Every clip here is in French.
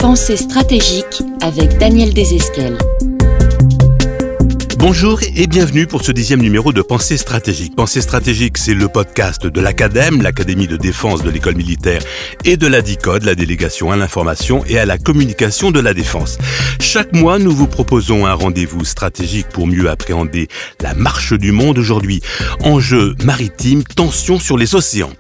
Pensée stratégique avec Daniel Desesquelles. Bonjour et bienvenue pour ce 10e numéro de Pensée stratégique. Pensée stratégique, c'est le podcast de l'Acadème, l'Académie de défense de l'école militaire et de la DICODE, la délégation à l'information et à la communication de la défense. Chaque mois, nous vous proposons un rendez-vous stratégique pour mieux appréhender la marche du monde aujourd'hui. Enjeux maritimes, tensions sur les océans.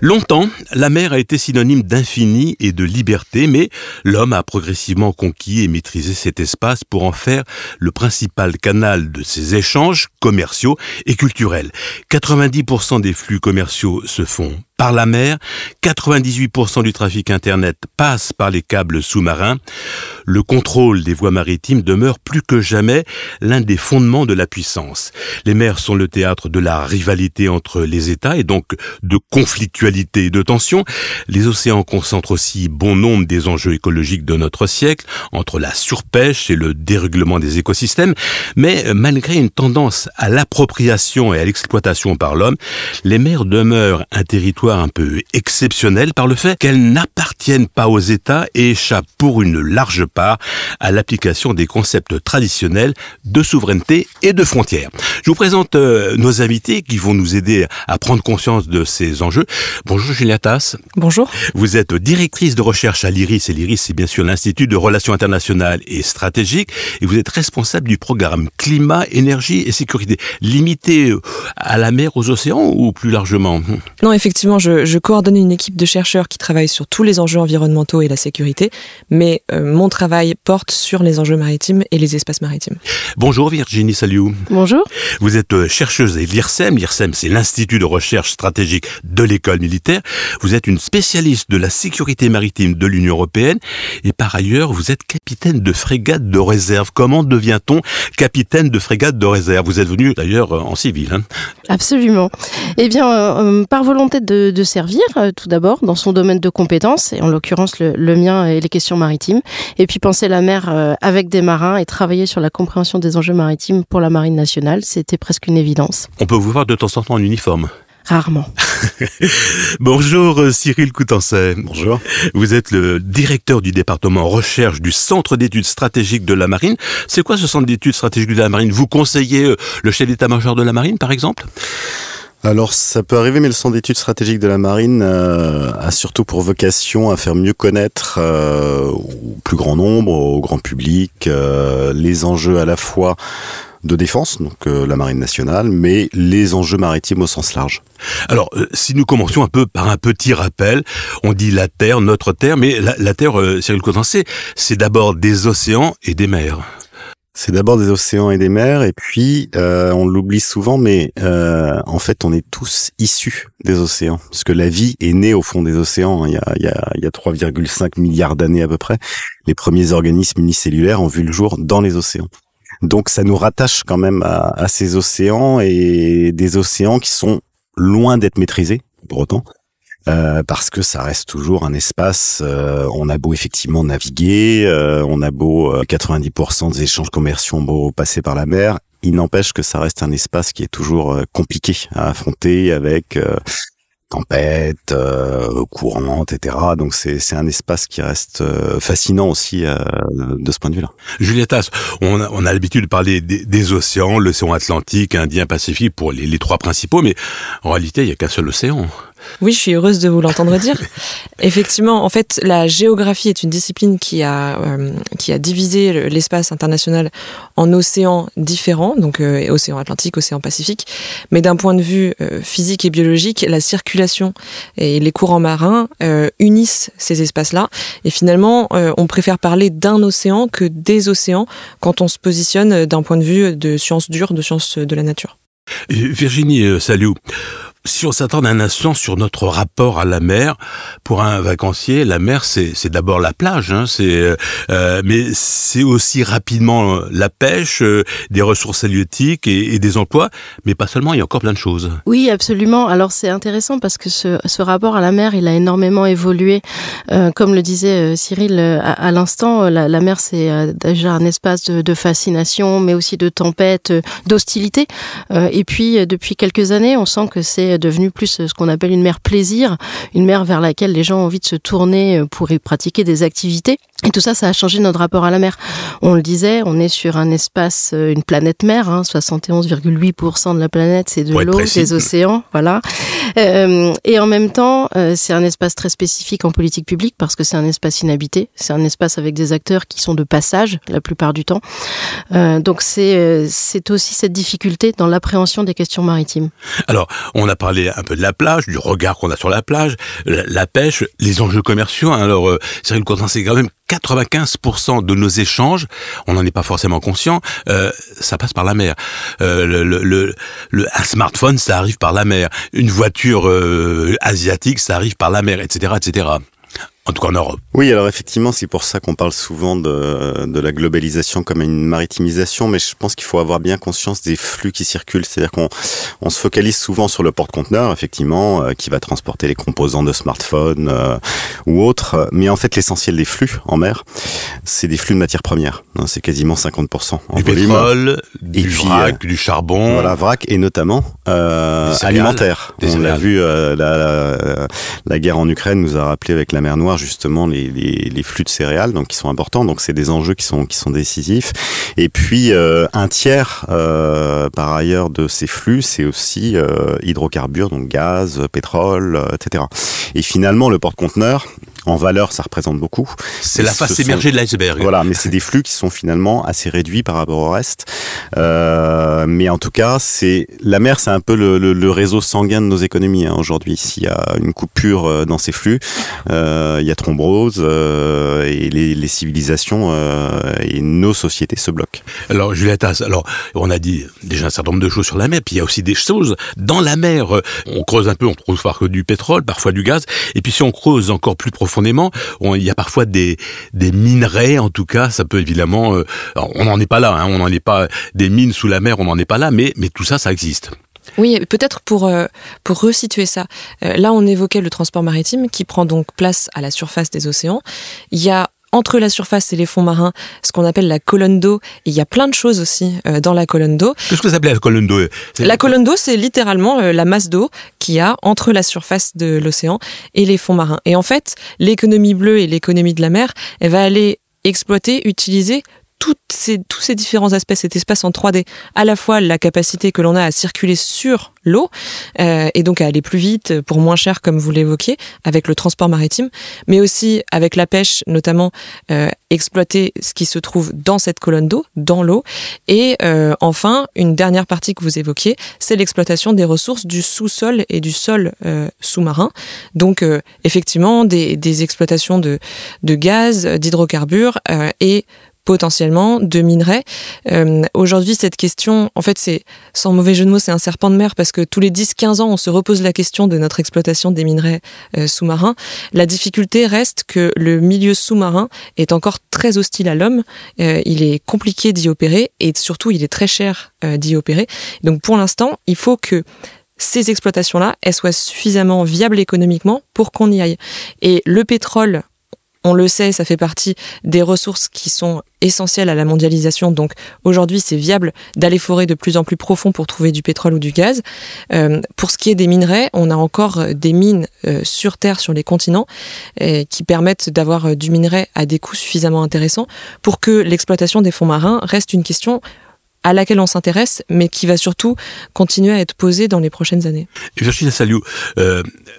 Longtemps, la mer a été synonyme d'infini et de liberté, mais l'homme a progressivement conquis et maîtrisé cet espace pour en faire le principal canal de ses échanges commerciaux et culturels. 90% des flux commerciaux se font par la mer, 98% du trafic Internet passe par les câbles sous-marins. Le contrôle des voies maritimes demeure plus que jamais l'un des fondements de la puissance. Les mers sont le théâtre de la rivalité entre les États et donc de conflictualité et de tensions. Les océans concentrent aussi bon nombre des enjeux écologiques de notre siècle, entre la surpêche et le dérèglement des écosystèmes. Mais malgré une tendance à l'appropriation et à l'exploitation par l'homme, les mers demeurent un territoire un peu exceptionnel par le fait qu'elles n'appartiennent pas aux États et échappent pour une large part à l'application des concepts traditionnels de souveraineté et de frontières. Je vous présente nos invités qui vont nous aider à prendre conscience de ces enjeux. Bonjour Julia Tass. Bonjour. Vous êtes directrice de recherche à l'IRIS, et l'IRIS c'est bien sûr l'Institut de Relations Internationales et Stratégiques, et vous êtes responsable du programme Climat, Énergie et Sécurité. Limité à la mer, aux océans ou plus largement ? Non, effectivement, je coordonne une équipe de chercheurs qui travaillent sur tous les enjeux environnementaux et la sécurité, mais mon travail porte sur les enjeux maritimes et les espaces maritimes. Bonjour Virginie Saliou. Bonjour. Vous êtes chercheuse à l'IRSEM. L'IRSEM, c'est l'Institut de recherche stratégique de l'école militaire. Vous êtes une spécialiste de la sécurité maritime de l'Union européenne et par ailleurs, vous êtes capitaine de frégate de réserve. Comment devient-on capitaine de frégate de réserve ? Vous êtes venu d'ailleurs en civil. Absolument. Eh bien, par volonté de servir, tout d'abord, dans son domaine de compétences, et en l'occurrence le mien et les questions maritimes, et puis penser la mer avec des marins et travailler sur la compréhension des enjeux maritimes pour la Marine nationale, c'était presque une évidence. On peut vous voir de temps en temps en uniforme. Rarement. Bonjour Cyril Coutançais. Bonjour. Vous êtes le directeur du département recherche du Centre d'études stratégiques de la Marine. C'est quoi ce Centre d'études stratégiques de la Marine ? Vous conseillez le chef d'état-major de la Marine, par exemple ? Alors ça peut arriver, mais le Centre d'études stratégiques de la Marine a surtout pour vocation à faire mieux connaître au plus grand nombre, au grand public, les enjeux à la fois de défense, donc la Marine nationale, mais les enjeux maritimes au sens large. Alors, si nous commencions un peu par un petit rappel, on dit la Terre, notre Terre, mais la Terre, Cyril Coutançais, c'est d'abord des océans et des mers. C'est d'abord des océans et des mers, et puis on l'oublie souvent, mais en fait on est tous issus des océans, parce que la vie est née au fond des océans. Il y a 3,5 milliards d'années à peu près. Les premiers organismes unicellulaires ont vu le jour dans les océans. Donc ça nous rattache quand même à ces océans, et des océans qui sont loin d'être maîtrisés pour autant. Parce que ça reste toujours un espace, on a beau effectivement naviguer, on a beau 90% des échanges commerciaux ont beau passer par la mer, il n'empêche que ça reste un espace qui est toujours compliqué à affronter avec tempêtes, courants, etc. Donc c'est un espace qui reste fascinant aussi de ce point de vue-là. Julia Tass, on a l'habitude de parler des océans, l'océan Atlantique, Indien, Pacifique pour les trois principaux, mais en réalité il n'y a qu'un seul océan. Oui, je suis heureuse de vous l'entendre dire. Effectivement, en fait, la géographie est une discipline qui a divisé l'espace international en océans différents, donc océan Atlantique, océan Pacifique. Mais d'un point de vue physique et biologique, la circulation et les courants marins unissent ces espaces-là. Et finalement, on préfère parler d'un océan que des océans quand on se positionne d'un point de vue de sciences dures, de sciences de la nature. Virginie Saliou, si on s'attarde un instant sur notre rapport à la mer, pour un vacancier, la mer c'est d'abord la plage, mais c'est aussi rapidement la pêche, des ressources halieutiques et des emplois, mais pas seulement, il y a encore plein de choses. Oui, absolument. Alors c'est intéressant parce que ce rapport à la mer, il a énormément évolué. Comme le disait Cyril à l'instant, la mer c'est déjà un espace de fascination, mais aussi de tempête, d'hostilité. Et puis depuis quelques années, on sent que c'est est devenue plus ce qu'on appelle une mer plaisir, une mer vers laquelle les gens ont envie de se tourner pour y pratiquer des activités. Et tout ça, ça a changé notre rapport à la mer. On le disait, on est sur un espace, une planète mer, 71,8% de la planète, c'est de l'eau, des océans, voilà. Et en même temps, c'est un espace très spécifique en politique publique parce que c'est un espace inhabité, c'est un espace avec des acteurs qui sont de passage la plupart du temps. Donc c'est aussi cette difficulté dans l'appréhension des questions maritimes. Alors, on a parlé un peu de la plage, du regard qu'on a sur la plage, la pêche, les enjeux commerciaux. Alors, Cyril Courtin, c'est quand même 95% de nos échanges, on n'en est pas forcément conscient, ça passe par la mer. Un smartphone, ça arrive par la mer. Une voiture asiatique, ça arrive par la mer, etc., etc. En tout cas en Europe. Oui, alors effectivement, c'est pour ça qu'on parle souvent de la globalisation comme une maritimisation, mais je pense qu'il faut avoir bien conscience des flux qui circulent. C'est-à-dire qu'on se focalise souvent sur le porte-conteneur, effectivement, qui va transporter les composants de smartphone ou autres, mais en fait, l'essentiel des flux en mer, c'est des flux de matières premières. C'est quasiment 50% en du volume. Pétrole, du vrac, du charbon. Voilà, vrac, et notamment alimentaire. On l'a vu, la guerre en Ukraine nous a rappelé avec la mer Noire justement les flux de céréales, donc qui sont importants, donc c'est des enjeux qui sont décisifs. Et puis un tiers par ailleurs de ces flux, c'est aussi hydrocarbures, donc gaz, pétrole, etc. Et finalement le porte-conteneur, en valeur, ça représente beaucoup. C'est la face émergée de l'iceberg. Voilà, mais c'est des flux qui sont finalement assez réduits par rapport au reste. Mais en tout cas, la mer, c'est un peu le réseau sanguin de nos économies aujourd'hui. S'il y a une coupure dans ces flux, il y a thrombose et les civilisations et nos sociétés se bloquent. Alors, Juliette, on a dit déjà un certain nombre de choses sur la mer, puis il y a aussi des choses dans la mer. On creuse un peu, on trouve parfois du pétrole, parfois du gaz, et puis si on creuse encore plus profondément, il y a parfois des minerais, en tout cas, ça peut évidemment, on n'en est pas là, on n'en est pas des mines sous la mer, on n'en est pas là, mais tout ça, ça existe. Oui, peut-être pour resituer ça. Là, on évoquait le transport maritime qui prend donc place à la surface des océans. Il y a entre la surface et les fonds marins, ce qu'on appelle la colonne d'eau. Et il y a plein de choses aussi dans la colonne d'eau. Qu'est-ce que vous appelez la colonne d'eau ? La colonne d'eau, c'est littéralement la masse d'eau qu'il y a entre la surface de l'océan et les fonds marins. Et en fait, l'économie bleue et l'économie de la mer, elle va aller exploiter, utiliser tous ces différents aspects, cet espace en 3D, à la fois la capacité que l'on a à circuler sur l'eau, et donc à aller plus vite, pour moins cher, comme vous l'évoquiez, avec le transport maritime, mais aussi avec la pêche, notamment exploiter ce qui se trouve dans cette colonne d'eau, dans l'eau, et enfin, une dernière partie que vous évoquiez, c'est l'exploitation des ressources du sous-sol et du sol sous-marin, donc effectivement des exploitations de gaz, d'hydrocarbures, et potentiellement de minerais. Aujourd'hui, cette question, en fait, c'est, sans mauvais jeu de mots, c'est un serpent de mer parce que tous les 10-15 ans, on se repose la question de notre exploitation des minerais sous-marins. La difficulté reste que le milieu sous-marin est encore très hostile à l'homme. Il est compliqué d'y opérer et surtout, il est très cher d'y opérer. Donc, pour l'instant, il faut que ces exploitations-là, elles soient suffisamment viables économiquement pour qu'on y aille. Et le pétrole, on le sait, ça fait partie des ressources qui sont essentielles à la mondialisation. Donc aujourd'hui, c'est viable d'aller forer de plus en plus profond pour trouver du pétrole ou du gaz. Pour ce qui est des minerais, on a encore des mines sur Terre, sur les continents, qui permettent d'avoir du minerai à des coûts suffisamment intéressants pour que l'exploitation des fonds marins reste une question à laquelle on s'intéresse, mais qui va surtout continuer à être posée dans les prochaines années. Virginie Assaliou,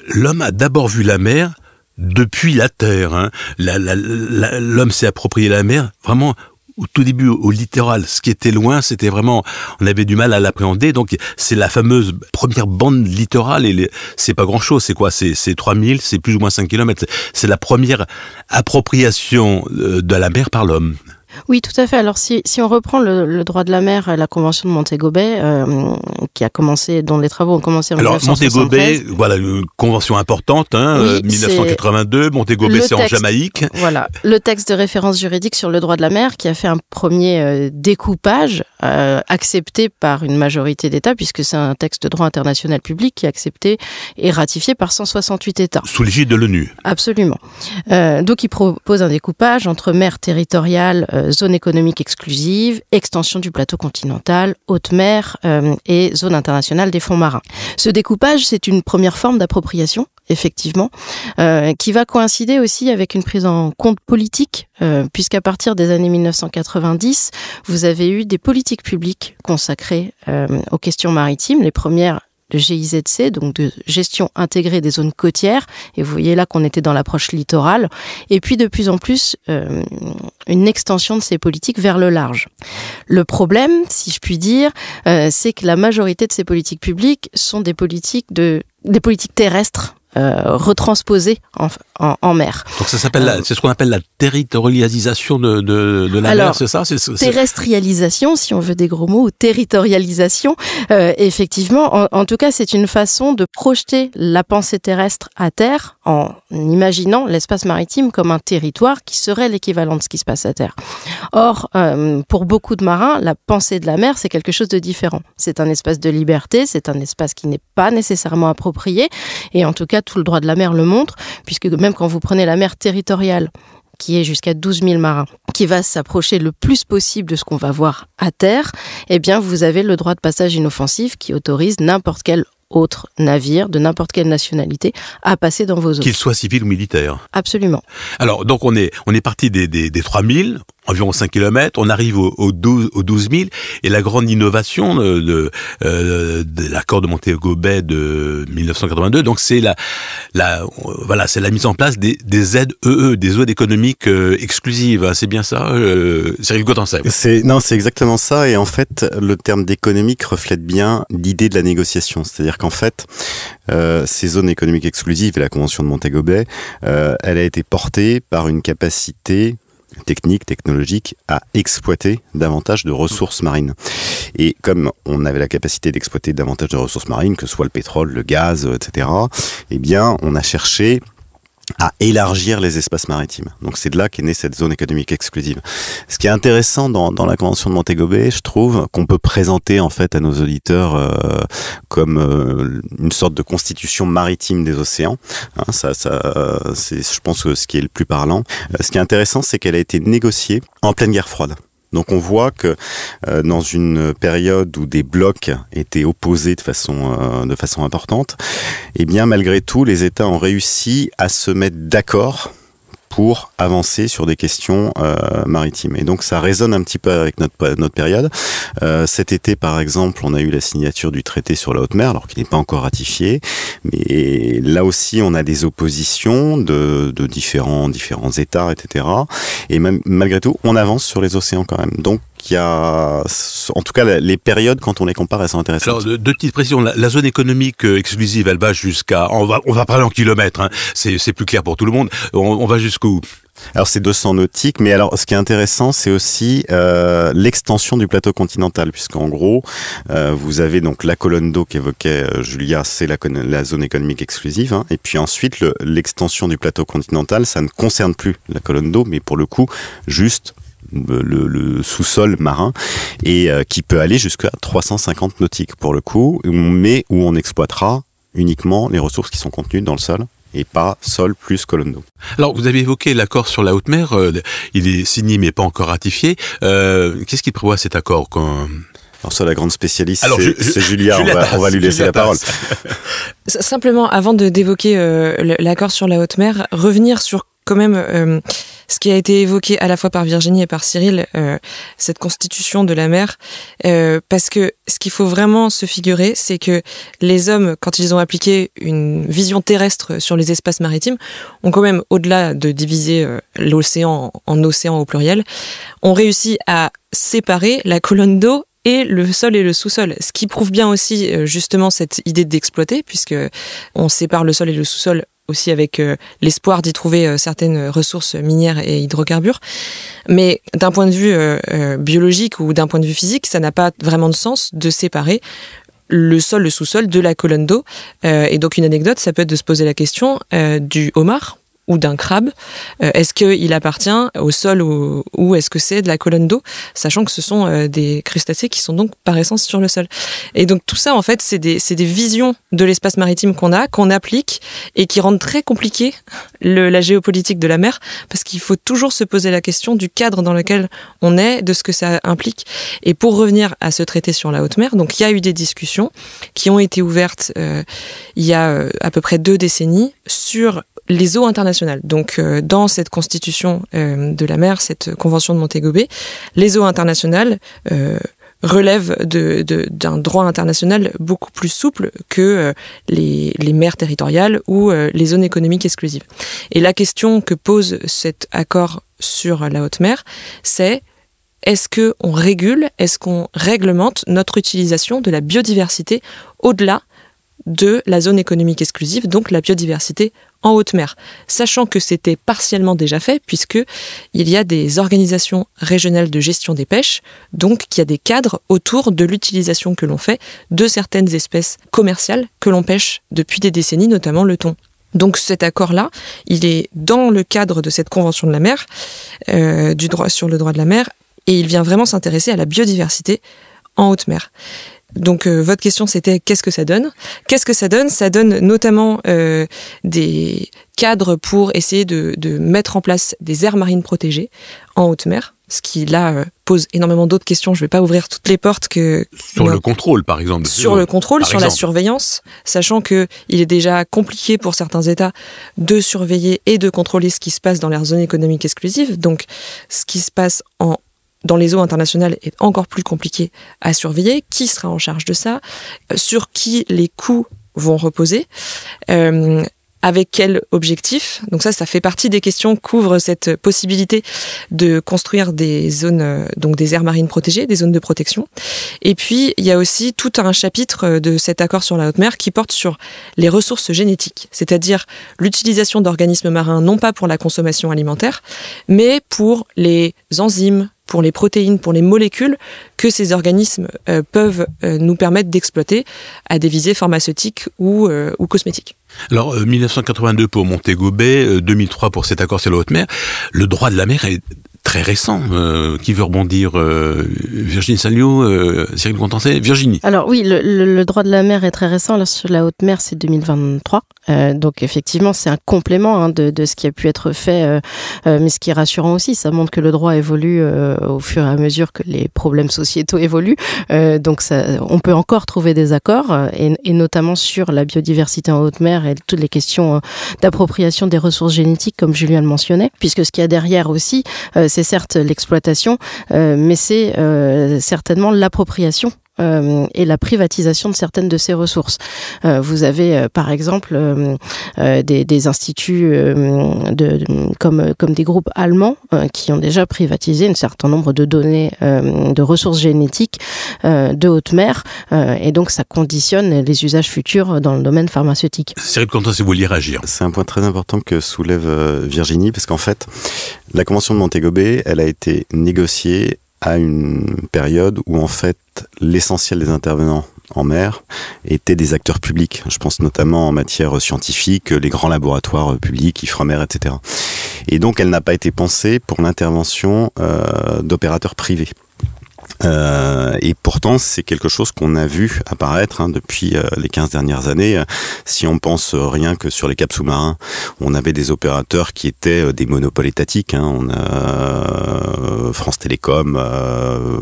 l'homme a d'abord vu la mer depuis la terre. L'homme s'est approprié la mer vraiment au tout début, au littoral. Ce qui était loin, c'était vraiment, on avait du mal à l'appréhender. Donc c'est la fameuse première bande littorale et c'est pas grand chose. C'est quoi? C'est 3000, c'est plus ou moins 5 km. C'est la première appropriation de la mer par l'homme. Oui, tout à fait. Alors, si on reprend le droit de la mer, la Convention de Montego Bay, dont les travaux ont commencé en 1973. Alors, Montego Bay, voilà, une convention importante, oui, 1982. Montego Bay, c'est en Jamaïque. Voilà, le texte de référence juridique sur le droit de la mer qui a fait un premier découpage accepté par une majorité d'États, puisque c'est un texte de droit international public qui est accepté et ratifié par 168 États. Sous l'égide de l'ONU. Absolument. Donc, il propose un découpage entre mer territoriale, zone économique exclusive, extension du plateau continental, haute mer et zone internationale des fonds marins. Ce découpage, c'est une première forme d'appropriation, effectivement, qui va coïncider aussi avec une prise en compte politique, puisqu'à partir des années 1990, vous avez eu des politiques publiques consacrées aux questions maritimes. Les premières, de GIZC, donc de gestion intégrée des zones côtières, et vous voyez là qu'on était dans l'approche littorale, et puis de plus en plus une extension de ces politiques vers le large. Le problème, si je puis dire, c'est que la majorité de ces politiques publiques sont des politiques terrestres, retransposées en mer. Donc ça s'appelle c'est ce qu'on appelle la territorialisation de la mer, c'est ça? Terrestrialisation, si on veut des gros mots, ou territorialisation. Effectivement, en tout cas, c'est une façon de projeter la pensée terrestre à terre en imaginant l'espace maritime comme un territoire qui serait l'équivalent de ce qui se passe à terre. Or, pour beaucoup de marins, la pensée de la mer, c'est quelque chose de différent. C'est un espace de liberté, c'est un espace qui n'est pas nécessairement approprié, et en tout cas, tout le droit de la mer le montre, puisque même quand vous prenez la mer territoriale, qui est jusqu'à 12 000 marins, qui va s'approcher le plus possible de ce qu'on va voir à terre, eh bien, vous avez le droit de passage inoffensif qui autorise n'importe quel autre navire, de n'importe quelle nationalité, à passer dans vos eaux. Qu'il soit civil ou militaire. Absolument. Alors, donc, on est parti des 3000, environ 5 km, on arrive aux 12 000, et la grande innovation de l'accord de Montego Bay de 1982, donc c'est c'est la mise en place des ZEE, des zones économiques exclusives. C'est bien ça, Cyril Gautensèvre? C'est exactement ça, et en fait, le terme d'économique reflète bien l'idée de la négociation. C'est-à-dire qu'en fait, ces zones économiques exclusives et la Convention de Montego Bay, elle a été portée par une capacité technologique à exploiter davantage de ressources marines. Et comme on avait la capacité d'exploiter davantage de ressources marines, que ce soit le pétrole, le gaz, etc., eh bien, on a cherché à élargir les espaces maritimes. Donc c'est de là qu'est née cette zone économique exclusive. Ce qui est intéressant dans la Convention de Montego Bay, je trouve, qu'on peut présenter en fait à nos auditeurs comme une sorte de constitution maritime des océans. C'est, je pense, ce qui est le plus parlant. Ce qui est intéressant, c'est qu'elle a été négociée en pleine guerre froide. Donc on voit que dans une période où des blocs étaient opposés de façon importante, eh bien malgré tout, les États ont réussi à se mettre d'accord pour avancer sur des questions maritimes. Et donc ça résonne un petit peu avec notre période. Cet été, par exemple, on a eu la signature du traité sur la haute mer, alors qu'il n'est pas encore ratifié. Mais là aussi, on a des oppositions de différents États, etc. Et même, malgré tout, on avance sur les océans quand même. Donc il y a, en tout cas, les périodes, quand on les compare, elles sont intéressantes. Alors, deux petites précisions. La zone économique exclusive, elle va jusqu'à, on va parler en kilomètres, hein. C'est plus clair pour tout le monde. On va jusqu'où? Alors c'est 200 nautiques, mais alors ce qui est intéressant, c'est aussi l'extension du plateau continental, puisqu'en gros, vous avez donc la colonne d'eau qu'évoquait Julia, c'est la zone économique exclusive, hein, et puis ensuite l'extension du plateau continental, ça ne concerne plus la colonne d'eau, mais pour le coup, juste le sous-sol marin, et qui peut aller jusqu'à 350 nautiques pour le coup, mais où on exploitera uniquement les ressources qui sont contenues dans le sol, et pas sol plus colonne d'eau. Alors, vous avez évoqué l'accord sur la haute mer. Il est signé mais pas encore ratifié. Qu'est-ce qu'il prévoit cet accord Alors ça, la grande spécialiste, c'est Julia. On va lui laisser la parole. Simplement, avant d'évoquer l'accord sur la haute mer, revenir sur quand même ce qui a été évoqué à la fois par Virginie et par Cyril, cette constitution de la mer, parce que ce qu'il faut vraiment se figurer, c'est que les hommes, quand ils ont appliqué une vision terrestre sur les espaces maritimes, ont quand même, au-delà de diviser l'océan en océan au pluriel, ont réussi à séparer la colonne d'eau et le sol et le sous-sol. Ce qui prouve bien aussi justement cette idée d'exploiter, puisque on sépare le sol et le sous-sol aussi avec l'espoir d'y trouver certaines ressources minières et hydrocarbures. Mais d'un point de vue biologique ou d'un point de vue physique, ça n'a pas vraiment de sens de séparer le sol, le sous-sol de la colonne d'eau. Et donc une anecdote, ça peut être de se poser la question du homard. ou d'un crabe, est-ce qu'il appartient au sol ou est-ce que c'est de la colonne d'eau, sachant que ce sont des crustacés qui sont donc par essence sur le sol. Et donc tout ça, en fait, c'est des visions de l'espace maritime qu'on applique et qui rendent très compliqué la géopolitique de la mer, parce qu'il faut toujours se poser la question du cadre dans lequel on est, de ce que ça implique. Et pour revenir à ce traité sur la haute mer, donc il y a eu des discussions qui ont été ouvertes il y a à peu près 2 décennies sur les eaux internationales. Donc, dans cette constitution de la mer, cette convention de Montego Bay, les eaux internationales relèvent d'un droit international beaucoup plus souple que les mers territoriales ou les zones économiques exclusives. Et la question que pose cet accord sur la haute mer, c'est: est-ce qu'on régule, est-ce qu'on réglemente notre utilisation de la biodiversité au-delà de la zone économique exclusive, donc la biodiversité en haute mer, sachant que c'était partiellement déjà fait, puisque il y a des organisations régionales de gestion des pêches, donc qu'il y a des cadres autour de l'utilisation que l'on fait de certaines espèces commerciales que l'on pêche depuis des décennies, notamment le thon. Donc cet accord-là, il est dans le cadre de cette convention de la mer, du droit sur le droit de la mer, et il vient vraiment s'intéresser à la biodiversité en haute mer. Donc votre question, c'était qu'est-ce que ça donne ? Qu'est-ce que ça donne ? Ça donne notamment des cadres pour essayer de mettre en place des aires marines protégées en haute mer, ce qui là pose énormément d'autres questions. Je ne vais pas ouvrir toutes les portes que... Sur le contrôle, par exemple. Sur le contrôle, sur la surveillance, sachant qu'il est déjà compliqué pour certains États de surveiller et de contrôler ce qui se passe dans leurs zones économiques exclusives. Donc ce qui se passe dans les eaux internationales est encore plus compliqué à surveiller. Qui sera en charge de ça ? Sur qui les coûts vont reposer ? Avec quel objectif ? Donc ça fait partie des questions qu'ouvre cette possibilité de construire des zones, donc des aires marines protégées, des zones de protection. Et puis, il y a aussi tout un chapitre de cet accord sur la haute mer qui porte sur les ressources génétiques, c'est-à-dire l'utilisation d'organismes marins, non pas pour la consommation alimentaire, mais pour les enzymes, pour les protéines, pour les molécules que ces organismes peuvent nous permettre d'exploiter à des visées pharmaceutiques ou cosmétiques. Alors, 1982 pour Montego Bay, 2003 pour cet accord sur la haute mer. Le droit de la mer est très récent. Qui veut rebondir Virginie Salio, Cyril Contencé, Virginie. Alors oui, le droit de la mer est très récent. Là, sur la haute mer, c'est 2023. Donc effectivement, c'est un complément de ce qui a pu être fait. Mais ce qui est rassurant aussi, ça montre que le droit évolue au fur et à mesure que les problèmes sociétaux évoluent. Donc on peut encore trouver des accords, et notamment sur la biodiversité en haute mer et toutes les questions d'appropriation des ressources génétiques, comme Julien le mentionnait. Puisque ce qu'il y a derrière aussi, c'est certes l'exploitation, mais c'est certainement l'appropriation et la privatisation de certaines de ces ressources. Vous avez par exemple des instituts comme des groupes allemands qui ont déjà privatisé un certain nombre de données de ressources génétiques de haute mer, et donc ça conditionne les usages futurs dans le domaine pharmaceutique. Cyril Contencé, vous vouliez réagir. C'est un point très important que soulève Virginie, parce qu'en fait, la Convention de Montego Bay, elle a été négociée à une période où en fait l'essentiel des intervenants en mer étaient des acteurs publics. Je pense notamment en matière scientifique, les grands laboratoires publics, Ifremer, etc. Et donc elle n'a pas été pensée pour l'intervention d'opérateurs privés. Et pourtant, c'est quelque chose qu'on a vu apparaître depuis les 15 dernières années. Si on pense rien que sur les câbles sous-marins, on avait des opérateurs qui étaient des monopoles étatiques. On a France Télécom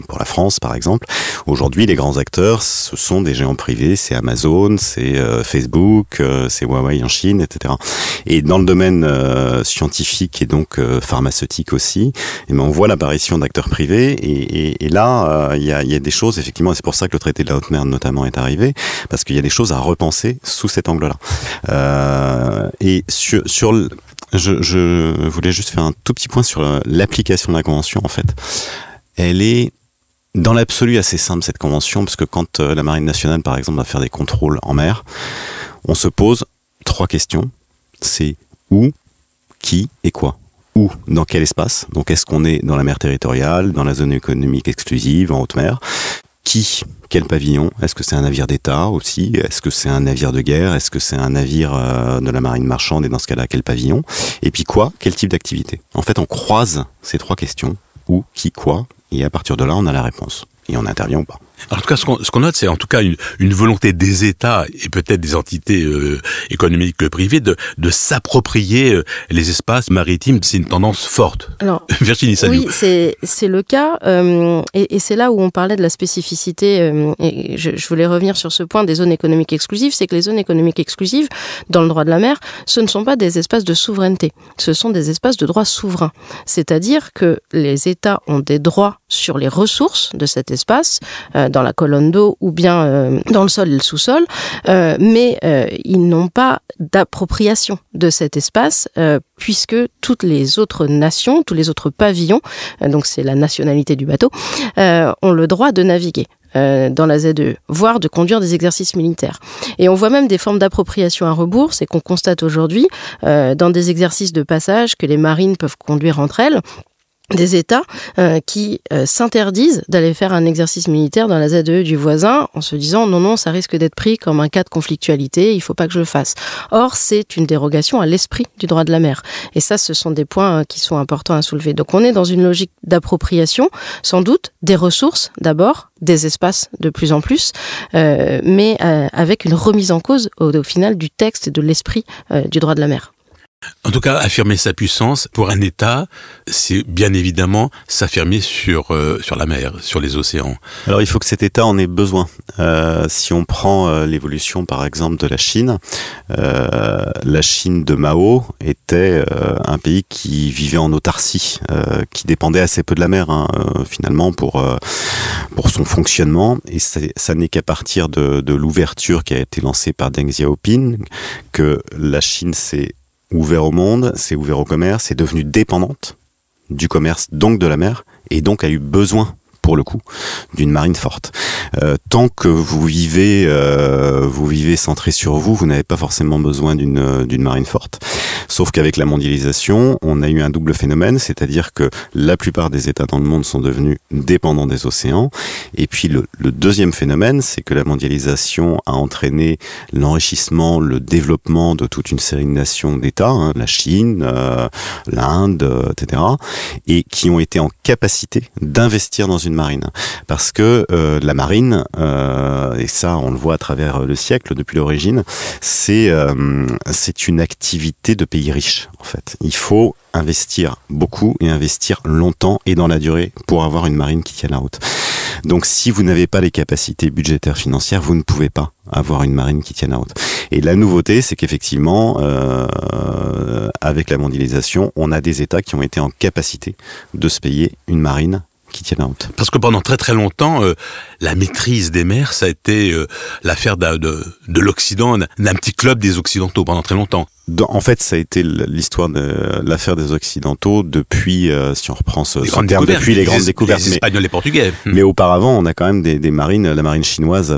pour la France, par exemple. Aujourd'hui, les grands acteurs, ce sont des géants privés. C'est Amazon, c'est Facebook, c'est Huawei en Chine, etc. Et dans le domaine scientifique et donc pharmaceutique aussi, on voit l'apparition d'acteurs privés. Et là, il y a des choses, effectivement, et c'est pour ça que le traité de la haute mer notamment est arrivé, parce qu'il y a des choses à repenser sous cet angle-là. Et je voulais juste faire un tout petit point sur l'application de la convention. En fait, elle est dans l'absolu assez simple, cette convention, parce que quand la Marine nationale, par exemple, va faire des contrôles en mer, on se pose 3 questions. C'est où, qui et quoi. Où, dans quel espace? Donc est-ce qu'on est dans la mer territoriale, dans la zone économique exclusive, en haute mer? Quel pavillon? Est-ce que c'est un navire d'État aussi? Est-ce que c'est un navire de guerre? Est-ce que c'est un navire de la marine marchande? Et dans ce cas-là, quel pavillon? Et puis quoi? Quel type d'activité? En fait, on croise ces 3 questions. Où, qui, quoi? Et à partir de là, on a la réponse. Et on intervient ou pas. En tout cas, ce qu'on note, c'est en tout cas une volonté des États et peut-être des entités économiques privées de s'approprier les espaces maritimes. C'est une tendance forte. Alors, Virginie Sagnou. Oui, c'est le cas. Et c'est là où on parlait de la spécificité. Et je voulais revenir sur ce point des zones économiques exclusives. C'est que les zones économiques exclusives, dans le droit de la mer, ce ne sont pas des espaces de souveraineté. Ce sont des espaces de droit souverain. C'est-à-dire que les États ont des droits sur les ressources de cet espace, dans la colonne d'eau ou bien dans le sol et le sous-sol, mais ils n'ont pas d'appropriation de cet espace puisque toutes les autres nations, tous les autres pavillons, donc c'est la nationalité du bateau, ont le droit de naviguer dans la ZEE, voire de conduire des exercices militaires. Et on voit même des formes d'appropriation à rebours, c'est qu'on constate aujourd'hui dans des exercices de passage que les marines peuvent conduire entre elles, des États qui s'interdisent d'aller faire un exercice militaire dans la ZEE du voisin en se disant non, ça risque d'être pris comme un cas de conflictualité, il faut pas que je le fasse. Or, c'est une dérogation à l'esprit du droit de la mer. Et ça, ce sont des points qui sont importants à soulever. Donc, on est dans une logique d'appropriation, sans doute, des ressources d'abord, des espaces de plus en plus, mais avec une remise en cause au final du texte et de l'esprit du droit de la mer. En tout cas, affirmer sa puissance pour un État, c'est bien évidemment s'affirmer sur la mer, sur les océans. Alors il faut que cet État en ait besoin. Si on prend l'évolution par exemple de la Chine de Mao était un pays qui vivait en autarcie, qui dépendait assez peu de la mer finalement pour son fonctionnement. Et ça n'est qu'à partir de l'ouverture qui a été lancée par Deng Xiaoping que la Chine s'est ouvert au monde, s'est ouvert au commerce, est devenue dépendante du commerce, donc de la mer, et donc a eu besoin, pour le coup, d'une marine forte. Tant que vous vivez centré sur vous, vous n'avez pas forcément besoin d'une marine forte. Sauf qu'avec la mondialisation, on a eu un double phénomène, c'est-à-dire que la plupart des États dans le monde sont devenus dépendants des océans. Et puis le deuxième phénomène, c'est que la mondialisation a entraîné l'enrichissement, le développement de toute une série de nations d'États, la Chine, l'Inde, etc., et qui ont été en capacité d'investir dans une marine. Parce que la marine, et ça on le voit à travers le siècle, depuis l'origine, c'est une activité de pays riches, en fait. Il faut investir beaucoup et investir longtemps et dans la durée pour avoir une marine qui tienne la route. Donc si vous n'avez pas les capacités budgétaires financières, vous ne pouvez pas avoir une marine qui tienne la route. Et la nouveauté, c'est qu'effectivement, avec la mondialisation, on a des États qui ont été en capacité de se payer une marine qui tienne la route. Parce que pendant très très longtemps, la maîtrise des mers, ça a été l'affaire de l'Occident, d'un petit club des Occidentaux pendant très longtemps. En fait, ça a été l'histoire de l'affaire des Occidentaux depuis, si on reprend ce terme, depuis les grandes découvertes. Les Espagnols, les Portugais. Mais auparavant, on a quand même des marines. La marine chinoise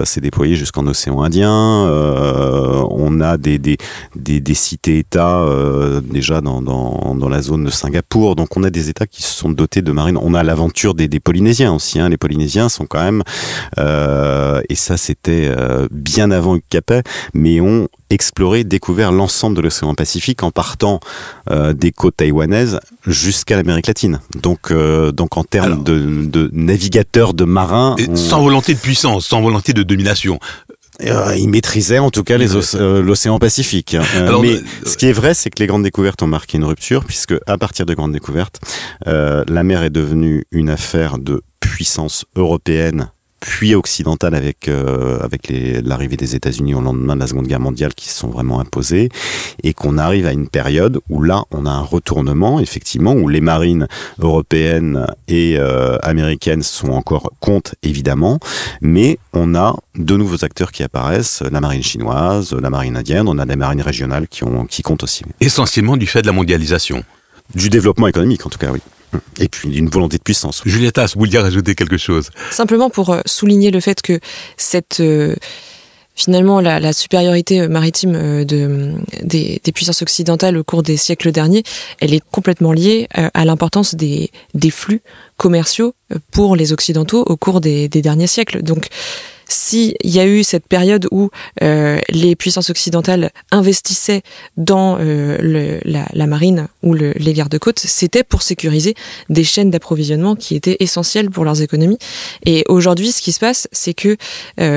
s'est déployée jusqu'en océan Indien. On a des cités-États déjà dans la zone de Singapour. Donc, on a des États qui se sont dotés de marines. On a l'aventure des Polynésiens aussi. Les Polynésiens sont quand même, et ça c'était bien avant Hugues Capet, mais ont exploré, découvert l'ensemble de l'océan Pacifique en partant des côtes taïwanaises jusqu'à l'Amérique latine. Donc en termes de navigateurs, de marins... Sans volonté de puissance, sans volonté de domination. Ils maîtrisaient en tout cas l'océan Pacifique. Mais ce qui est vrai, c'est que les grandes découvertes ont marqué une rupture, puisque à partir des grandes découvertes, la mer est devenue une affaire de puissance européenne, puis occidentale avec l'arrivée des États-Unis au lendemain de la Seconde Guerre mondiale qui se sont vraiment imposés, et qu'on arrive à une période où là on a un retournement effectivement, où les marines européennes et américaines sont encore comptent évidemment, mais on a de nouveaux acteurs qui apparaissent, la marine chinoise, la marine indienne, on a des marines régionales qui comptent aussi. Essentiellement du fait de la mondialisation. Du développement économique en tout cas, oui. Et puis d'une volonté de puissance. Julieta, vous vouliez rajouter quelque chose? Simplement pour souligner le fait que cette Finalement, la supériorité maritime des puissances occidentales au cours des siècles derniers, elle est complètement liée à l'importance des flux commerciaux pour les Occidentaux au cours des derniers siècles. Donc, s'il y a eu cette période où les puissances occidentales investissaient dans la marine ou les gardes-côtes, c'était pour sécuriser des chaînes d'approvisionnement qui étaient essentielles pour leurs économies. Et aujourd'hui, ce qui se passe, c'est que,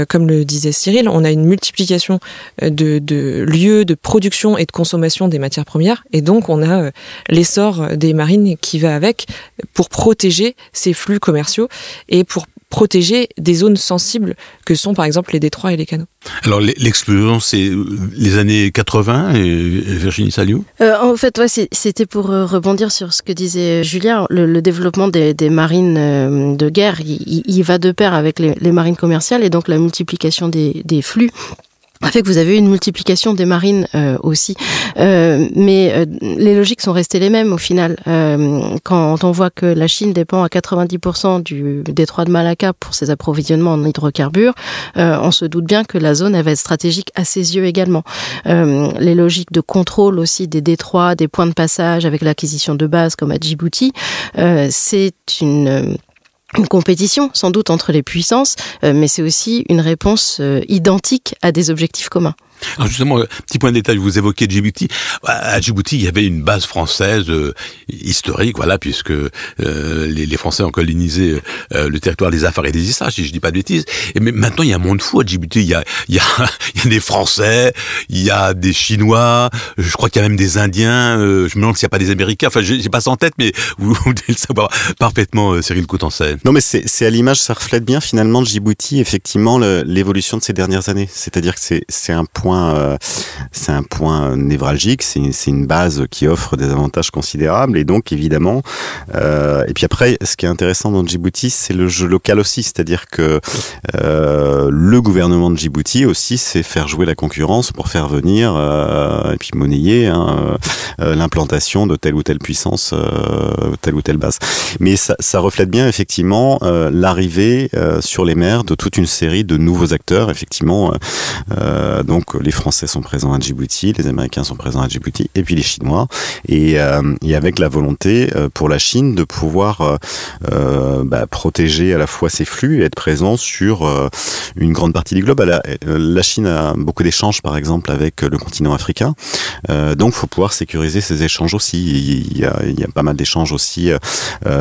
comme le disait Cyril, on a une multiplication de lieux de production et de consommation des matières premières, et donc on a l'essor des marines qui va avec pour protéger ces flux commerciaux et pour protéger des zones sensibles que sont par exemple les détroits et les canaux. Alors l'explosion, c'est les années 80 et Virginie Saliou. En fait, ouais, c'était pour rebondir sur ce que disait Julien. Le développement des marines de guerre, il va de pair avec les marines commerciales, et donc la multiplication des flux a fait que vous avez une multiplication des marines aussi. Mais les logiques sont restées les mêmes au final. Quand on voit que la Chine dépend à 90% du détroit de Malacca pour ses approvisionnements en hydrocarbures, on se doute bien que la zone elle va être stratégique à ses yeux également. Les logiques de contrôle aussi des détroits, des points de passage avec l'acquisition de bases comme à Djibouti, c'est une compétition sans doute entre les puissances, mais c'est aussi une réponse identique à des objectifs communs. Alors justement, petit point de détail, vous évoquez Djibouti. À Djibouti, il y avait une base française historique, voilà, puisque les Français ont colonisé le territoire des Afars et des Issa, si je dis pas de bêtises. Mais maintenant, il y a un monde fou à Djibouti. Il y a des Français, il y a des Chinois, je crois qu'il y a même des Indiens. Je me demande s'il n'y a pas des Américains. Enfin, j'ai pas ça en tête, mais vous devez le savoir parfaitement, Cyril Coutançais. Non, mais c'est à l'image, ça reflète bien finalement Djibouti, effectivement, l'évolution de ces dernières années. C'est-à-dire que c'est un point névralgique, c'est une base qui offre des avantages considérables, et donc évidemment et puis après, ce qui est intéressant dans Djibouti, c'est le jeu local aussi, c'est-à-dire que le gouvernement de Djibouti aussi sait faire jouer la concurrence pour faire venir et puis monnayer l'implantation de telle ou telle puissance, telle ou telle base. Mais ça reflète bien effectivement l'arrivée sur les mers de toute une série de nouveaux acteurs, effectivement. Donc les Français sont présents à Djibouti, les Américains sont présents à Djibouti, et puis les Chinois, et avec la volonté pour la Chine de pouvoir protéger à la fois ses flux et être présent sur une grande partie du globe. La Chine a beaucoup d'échanges, par exemple, avec le continent africain, donc il faut pouvoir sécuriser ces échanges aussi. Il y a pas mal d'échanges aussi,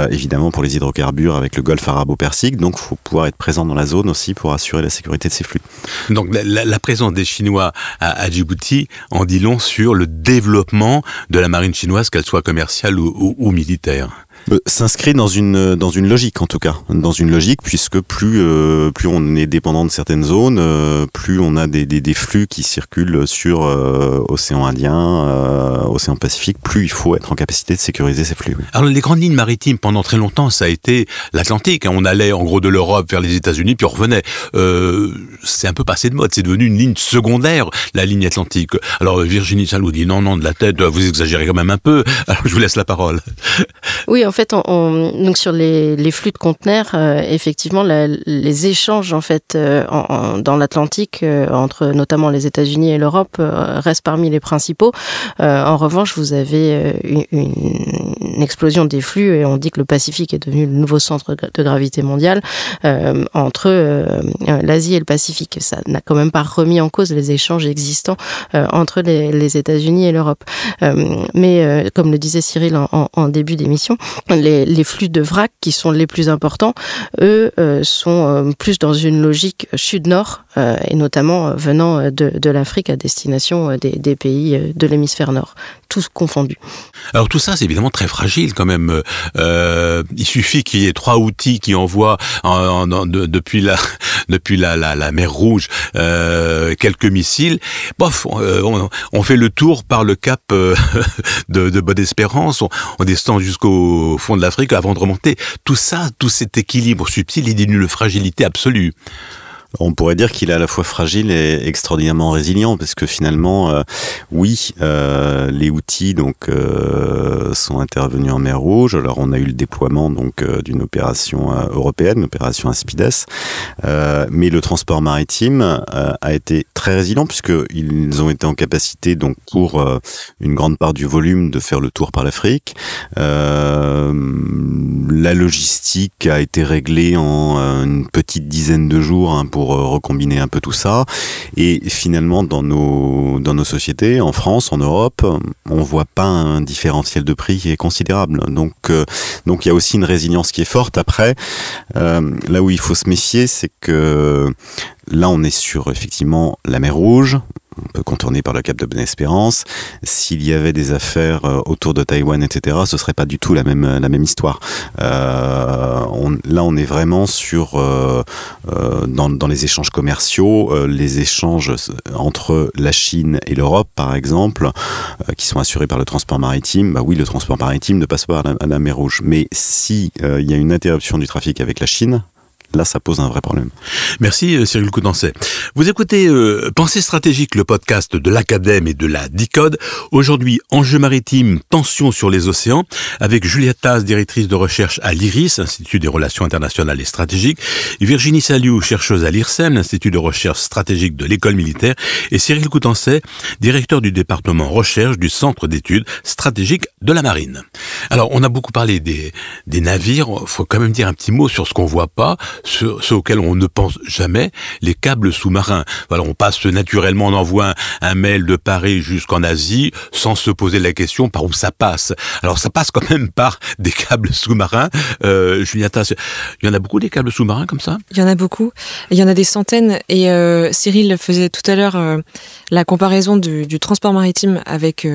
évidemment, pour les hydrocarbures avec le Golfe arabo-persique, donc il faut pouvoir être présent dans la zone aussi pour assurer la sécurité de ces flux. Donc la présence des Chinois à Djibouti en dit long sur le développement de la marine chinoise, qu'elle soit commerciale ou militaire. S'inscrit dans une logique, en tout cas, dans une logique, puisque plus on est dépendant de certaines zones, plus on a des flux qui circulent sur océan Indien, océan Pacifique, plus il faut être en capacité de sécuriser ces flux. Oui. Alors les grandes lignes maritimes pendant très longtemps, ça a été l'Atlantique. On allait en gros de l'Europe vers les États-Unis, puis on revenait. C'est un peu passé de mode, c'est devenu une ligne secondaire, la ligne Atlantique. Alors Virginie Saliou dit non de la tête, vous exagérez quand même un peu. Alors je vous laisse la parole. Oui, en fait, donc sur les flux de conteneurs, effectivement, les échanges en fait dans l'Atlantique entre notamment les États-Unis et l'Europe restent parmi les principaux. En revanche, vous avez une explosion des flux, et on dit que le Pacifique est devenu le nouveau centre de gravité mondial entre l'Asie et le Pacifique. Ça n'a quand même pas remis en cause les échanges existants entre les États-Unis et l'Europe. Mais comme le disait Cyril en début d'émission, les flux de vrac qui sont les plus importants, eux, sont plus dans une logique sud-nord, et notamment venant de l'Afrique à destination des pays de l'hémisphère nord, tous confondus. Alors tout ça, c'est évidemment très fragile quand même. Il suffit qu'il y ait 3 outils qui envoient depuis la mer Rouge quelques missiles. Bof, on fait le tour par le cap de Bonne-Espérance, on descend jusqu'au fond de l'Afrique avant de remonter. Tout ça, tout cet équilibre subtil, il est d'une fragilité absolue. On pourrait dire qu'il est à la fois fragile et extraordinairement résilient, parce que finalement, les Houthis sont intervenus en mer Rouge. Alors on a eu le déploiement d'une opération européenne, l'opération Aspides, mais le transport maritime a été très résilient, puisqu'ils ont été en capacité pour une grande part du volume de faire le tour par l'Afrique. La logistique a été réglée en une petite dizaine de jours pour recombiner un peu tout ça. Et finalement, dans nos sociétés, en France, en Europe, on voit pas un différentiel de prix qui est considérable. Donc il y a aussi une résilience qui est forte. Après, là où il faut se méfier, c'est que là, on est sur effectivement la mer Rouge. On peut contourner par le cap de Bonne-Espérance. S'il y avait des affaires autour de Taïwan, etc., ce serait pas du tout la même histoire. Là, on est vraiment sur dans les échanges commerciaux, les échanges entre la Chine et l'Europe, par exemple, qui sont assurés par le transport maritime. Bah oui, le transport maritime ne passe pas à la mer Rouge. Mais si il y a une interruption du trafic avec la Chine, là, ça pose un vrai problème. Merci Cyril Coudenset. Vous écoutez Pensée stratégique, le podcast de l'Acadème et de la DICODE. Aujourd'hui, enjeux maritimes, tensions sur les océans, avec Julia Taz, directrice de recherche à l'IRIS, Institut des relations internationales et stratégiques, Virginie Saliou, chercheuse à l'IRSEM, l'Institut de recherche stratégique de l'école militaire, et Cyril Coudenset, directeur du département recherche du Centre d'études stratégiques de la marine. Alors, on a beaucoup parlé des navires, il faut quand même dire un petit mot sur ce qu'on voit pas, ceux auxquels on ne pense jamais, les câbles sous-marins. Voilà, on passe naturellement, on envoie un mail de Paris jusqu'en Asie sans se poser la question par où ça passe. Alors ça passe quand même par des câbles sous-marins. Julietta, il y en a beaucoup des câbles sous-marins comme ça ? Il y en a beaucoup. Il y en a des centaines. Et Cyril faisait tout à l'heure la comparaison du transport maritime avec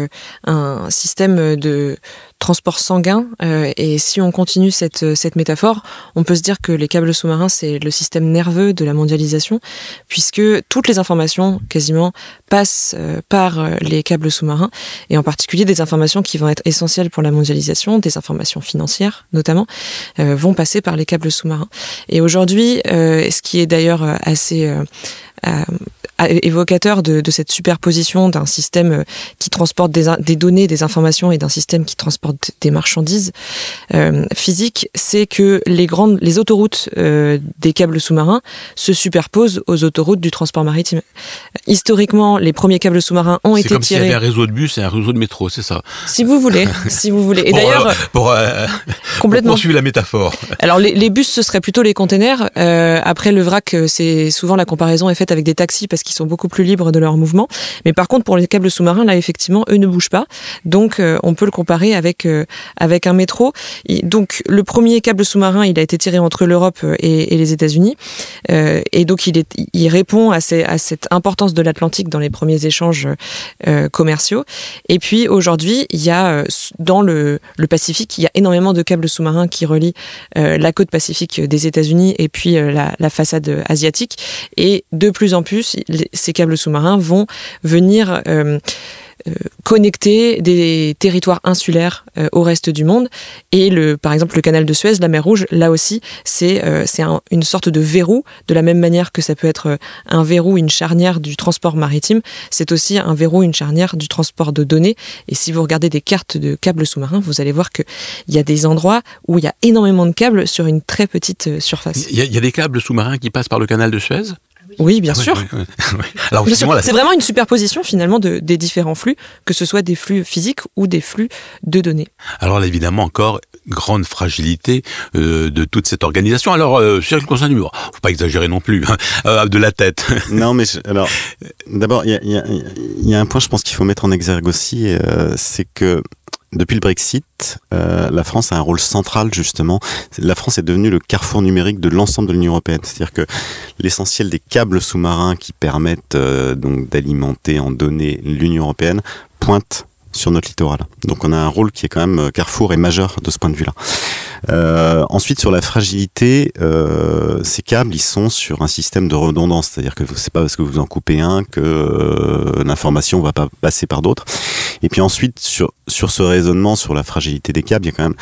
un système de transport sanguin. Et si on continue cette métaphore, on peut se dire que les câbles sous-marins, c'est le système nerveux de la mondialisation, puisque toutes les informations, quasiment, passent par les câbles sous-marins, et en particulier des informations qui vont être essentielles pour la mondialisation, des informations financières notamment, vont passer par les câbles sous-marins. Et aujourd'hui, ce qui est d'ailleurs assez évocateur de cette superposition d'un système qui transporte des données, des informations, et d'un système qui transporte des marchandises physiques, c'est que les autoroutes des câbles sous-marins se superposent aux autoroutes du transport maritime. Historiquement, les premiers câbles sous-marins ont été tirés... C'est comme s'il y avait un réseau de bus et un réseau de métro, c'est ça ? Si vous voulez, si vous voulez. Et d'ailleurs, complètement. Pour poursuivre la métaphore. Alors les bus, ce serait plutôt les containers. Après, le vrac, c'est souvent la comparaison est faite avec des taxis parce qu'ils sont beaucoup plus libres de leur mouvement. Mais par contre, pour les câbles sous-marins, là, effectivement, eux ne bougent pas. Donc, on peut le comparer avec un métro. Donc, le premier câble sous-marin, il a été tiré entre l'Europe et les États-Unis. Et donc, il répond à cette importance de l'Atlantique dans les premiers échanges commerciaux. Et puis, aujourd'hui, il y a, dans le Pacifique, il y a énormément de câbles sous-marins qui relient la côte pacifique des États-Unis et puis la façade asiatique. Et de plus en plus, ces câbles sous-marins vont venir connecter des territoires insulaires au reste du monde. Et par exemple, le canal de Suez, la mer Rouge, là aussi, c'est une sorte de verrou, de la même manière que ça peut être un verrou, une charnière du transport maritime, c'est aussi un verrou, une charnière du transport de données. Et si vous regardez des cartes de câbles sous-marins, vous allez voir qu'il y a des endroits où il y a énormément de câbles sur une très petite surface. Il y a des câbles sous-marins qui passent par le canal de Suez ? Oui, bien sûr. Oui. Alors, c'est vraiment une superposition finalement des différents flux, que ce soit des flux physiques ou des flux de données. Alors là, évidemment, encore grande fragilité de toute cette organisation. Alors, Cyril Coudenset, faut pas exagérer non plus, de la tête. Non, mais alors, d'abord, il y a un point, je pense qu'il faut mettre en exergue aussi, c'est que depuis le Brexit, la France a un rôle central justement. La France est devenue le carrefour numérique de l'ensemble de l'Union européenne. C'est-à-dire que l'essentiel des câbles sous-marins qui permettent donc d'alimenter en données l'Union européenne pointe sur notre littoral. Donc on a un rôle qui est quand même carrefour et majeur de ce point de vue-là. Ensuite, sur la fragilité, ces câbles, ils sont sur un système de redondance, c'est-à-dire que c'est pas parce que vous en coupez un que l'information va pas passer par d'autres. Et puis ensuite, sur ce raisonnement, sur la fragilité des câbles, il y a quand même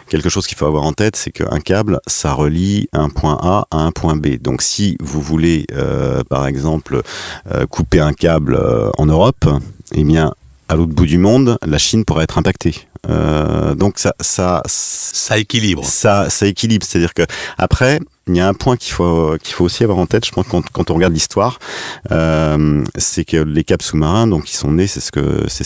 quelque chose qu'il faut avoir en tête, c'est qu'un câble, ça relie un point A à un point B. Donc si vous voulez, par exemple, couper un câble en Europe, eh bien, à l'autre bout du monde, la Chine pourrait être impactée. Donc ça équilibre. Ça équilibre, c'est-à-dire que après, il y a un point qu'il faut aussi avoir en tête, je pense, quand on regarde l'histoire, c'est que les câbles sous-marins, donc ils sont nés, c'est ce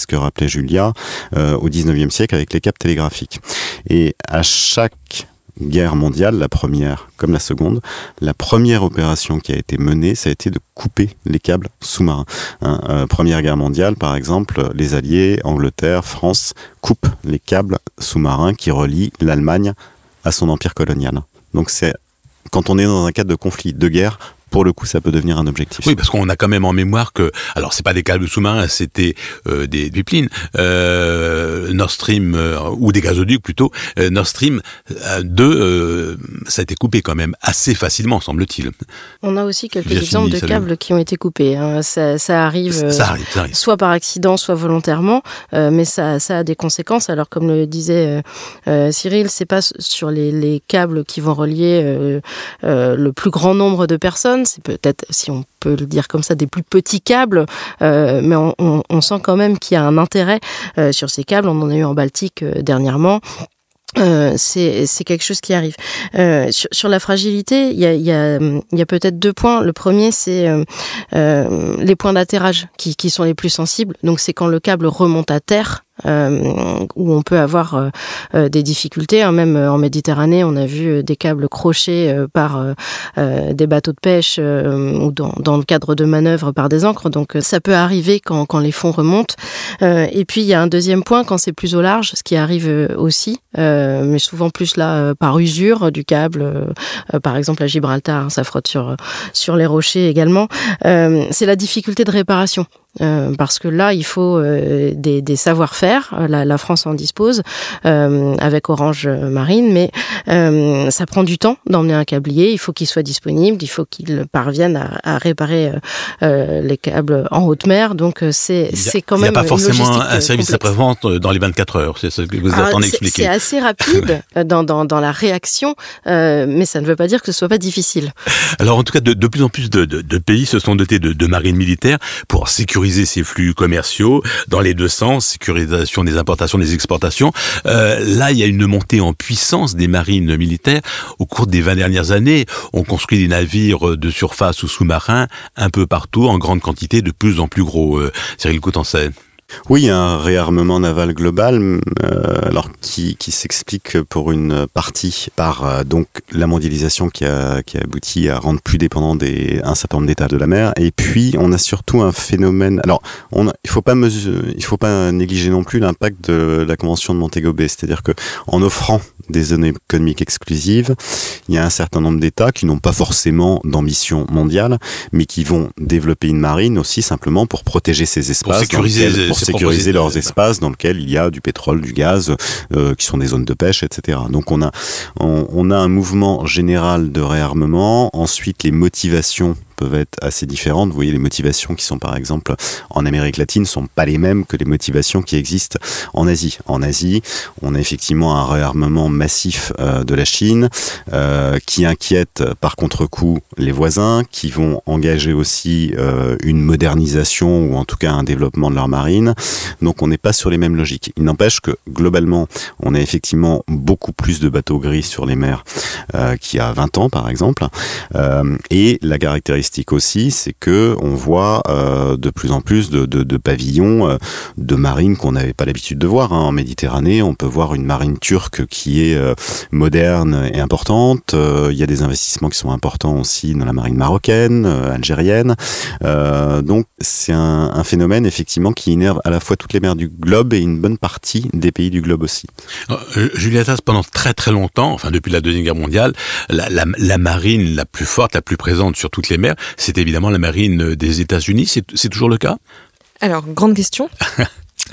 que rappelait Julia, au 19e siècle avec les câbles télégraphiques. Et à chaque guerre mondiale, la première comme la seconde, la première opération qui a été menée, ça a été de couper les câbles sous-marins. Première guerre mondiale, par exemple, les Alliés, Angleterre, France, coupent les câbles sous-marins qui relient l'Allemagne à son empire colonial. Donc quand on est dans un cadre de conflit, de guerre, pour le coup, ça peut devenir un objectif. Oui, parce qu'on a quand même en mémoire que, alors c'est pas des câbles sous-marins, c'était des pipelines, Nord Stream ou des gazoducs plutôt. Nord Stream 2, ça a été coupé quand même assez facilement, semble-t-il. On a aussi quelques exemples de câbles qui ont été coupés. Ça arrive, soit par accident, soit volontairement, mais ça a des conséquences. Alors comme le disait Cyril, c'est pas sur les câbles qui vont relier le plus grand nombre de personnes. C'est peut-être, si on peut le dire comme ça, des plus petits câbles, mais on sent quand même qu'il y a un intérêt sur ces câbles. On en a eu en Baltique dernièrement. C'est quelque chose qui arrive. Sur la fragilité, il y a peut-être deux points. Le premier, c'est les points d'atterrage qui sont les plus sensibles. Donc c'est quand le câble remonte à terre. Où on peut avoir des difficultés. Même en Méditerranée, on a vu des câbles crochés par des bateaux de pêche ou dans le cadre de manœuvres par des ancres. Donc ça peut arriver quand les fonds remontent. Et puis il y a un deuxième point quand c'est plus au large, ce qui arrive aussi, mais souvent plus là par usure du câble. Par exemple à Gibraltar, ça frotte sur les rochers également. C'est la difficulté de réparation. Parce que là, il faut des savoir-faire. La France en dispose avec Orange Marine, mais ça prend du temps d'emmener un câblier. Il faut qu'il soit disponible, il faut qu'il parvienne à réparer les câbles en haute mer. Donc c'est quand même. Il n'y a pas forcément un service après-vente dans les 24 heures. C'est ce que vous attendez expliquer. C'est assez rapide dans la réaction, mais ça ne veut pas dire que ce soit pas difficile. Alors en tout cas, de plus en plus de pays se sont dotés de marines militaires pour sécuriser ces flux commerciaux dans les deux sens, sécurisation des importations, des exportations. Là, il y a une montée en puissance des marines militaires. Au cours des 20 dernières années, on construit des navires de surface ou sous-marins un peu partout, en grande quantité, de plus en plus gros. Cyril Coutançais. Oui, il y a un réarmement naval global, alors qui s'explique pour une partie par donc la mondialisation qui a abouti à rendre plus dépendant un certain nombre d'États de la mer. Et puis on a surtout un phénomène. Alors il faut pas négliger non plus l'impact de la Convention de Montego Bay, c'est-à-dire que en offrant des zones économiques exclusives, il y a un certain nombre d'États qui n'ont pas forcément d'ambition mondiale, mais qui vont développer une marine aussi simplement pour protéger ces espaces, pour sécuriser leurs espaces dans lesquels il y a du pétrole, du gaz, qui sont des zones de pêche, etc. Donc on a un mouvement général de réarmement. Ensuite, les motivations peuvent être assez différentes. Vous voyez, les motivations qui sont par exemple en Amérique latine sont pas les mêmes que les motivations qui existent en Asie. En Asie, on a effectivement un réarmement massif de la Chine qui inquiète par contre-coup les voisins, qui vont engager aussi une modernisation ou en tout cas un développement de leur marine. Donc on n'est pas sur les mêmes logiques. Il n'empêche que globalement, on a effectivement beaucoup plus de bateaux gris sur les mers qu'il y a 20 ans par exemple. Et la caractéristique aussi, c'est que on voit de plus en plus de pavillons de marines qu'on n'avait pas l'habitude de voir. En Méditerranée, on peut voir une marine turque qui est moderne et importante. Il y a des investissements qui sont importants aussi dans la marine marocaine, algérienne. Donc c'est un phénomène effectivement qui énerve à la fois toutes les mers du globe et une bonne partie des pays du globe aussi. Julia Tass, pendant très très longtemps, enfin depuis la Deuxième Guerre mondiale, la marine la plus forte, la plus présente sur toutes les mers, c'est évidemment la marine des États-Unis. C'est toujours le cas ? Alors, grande question.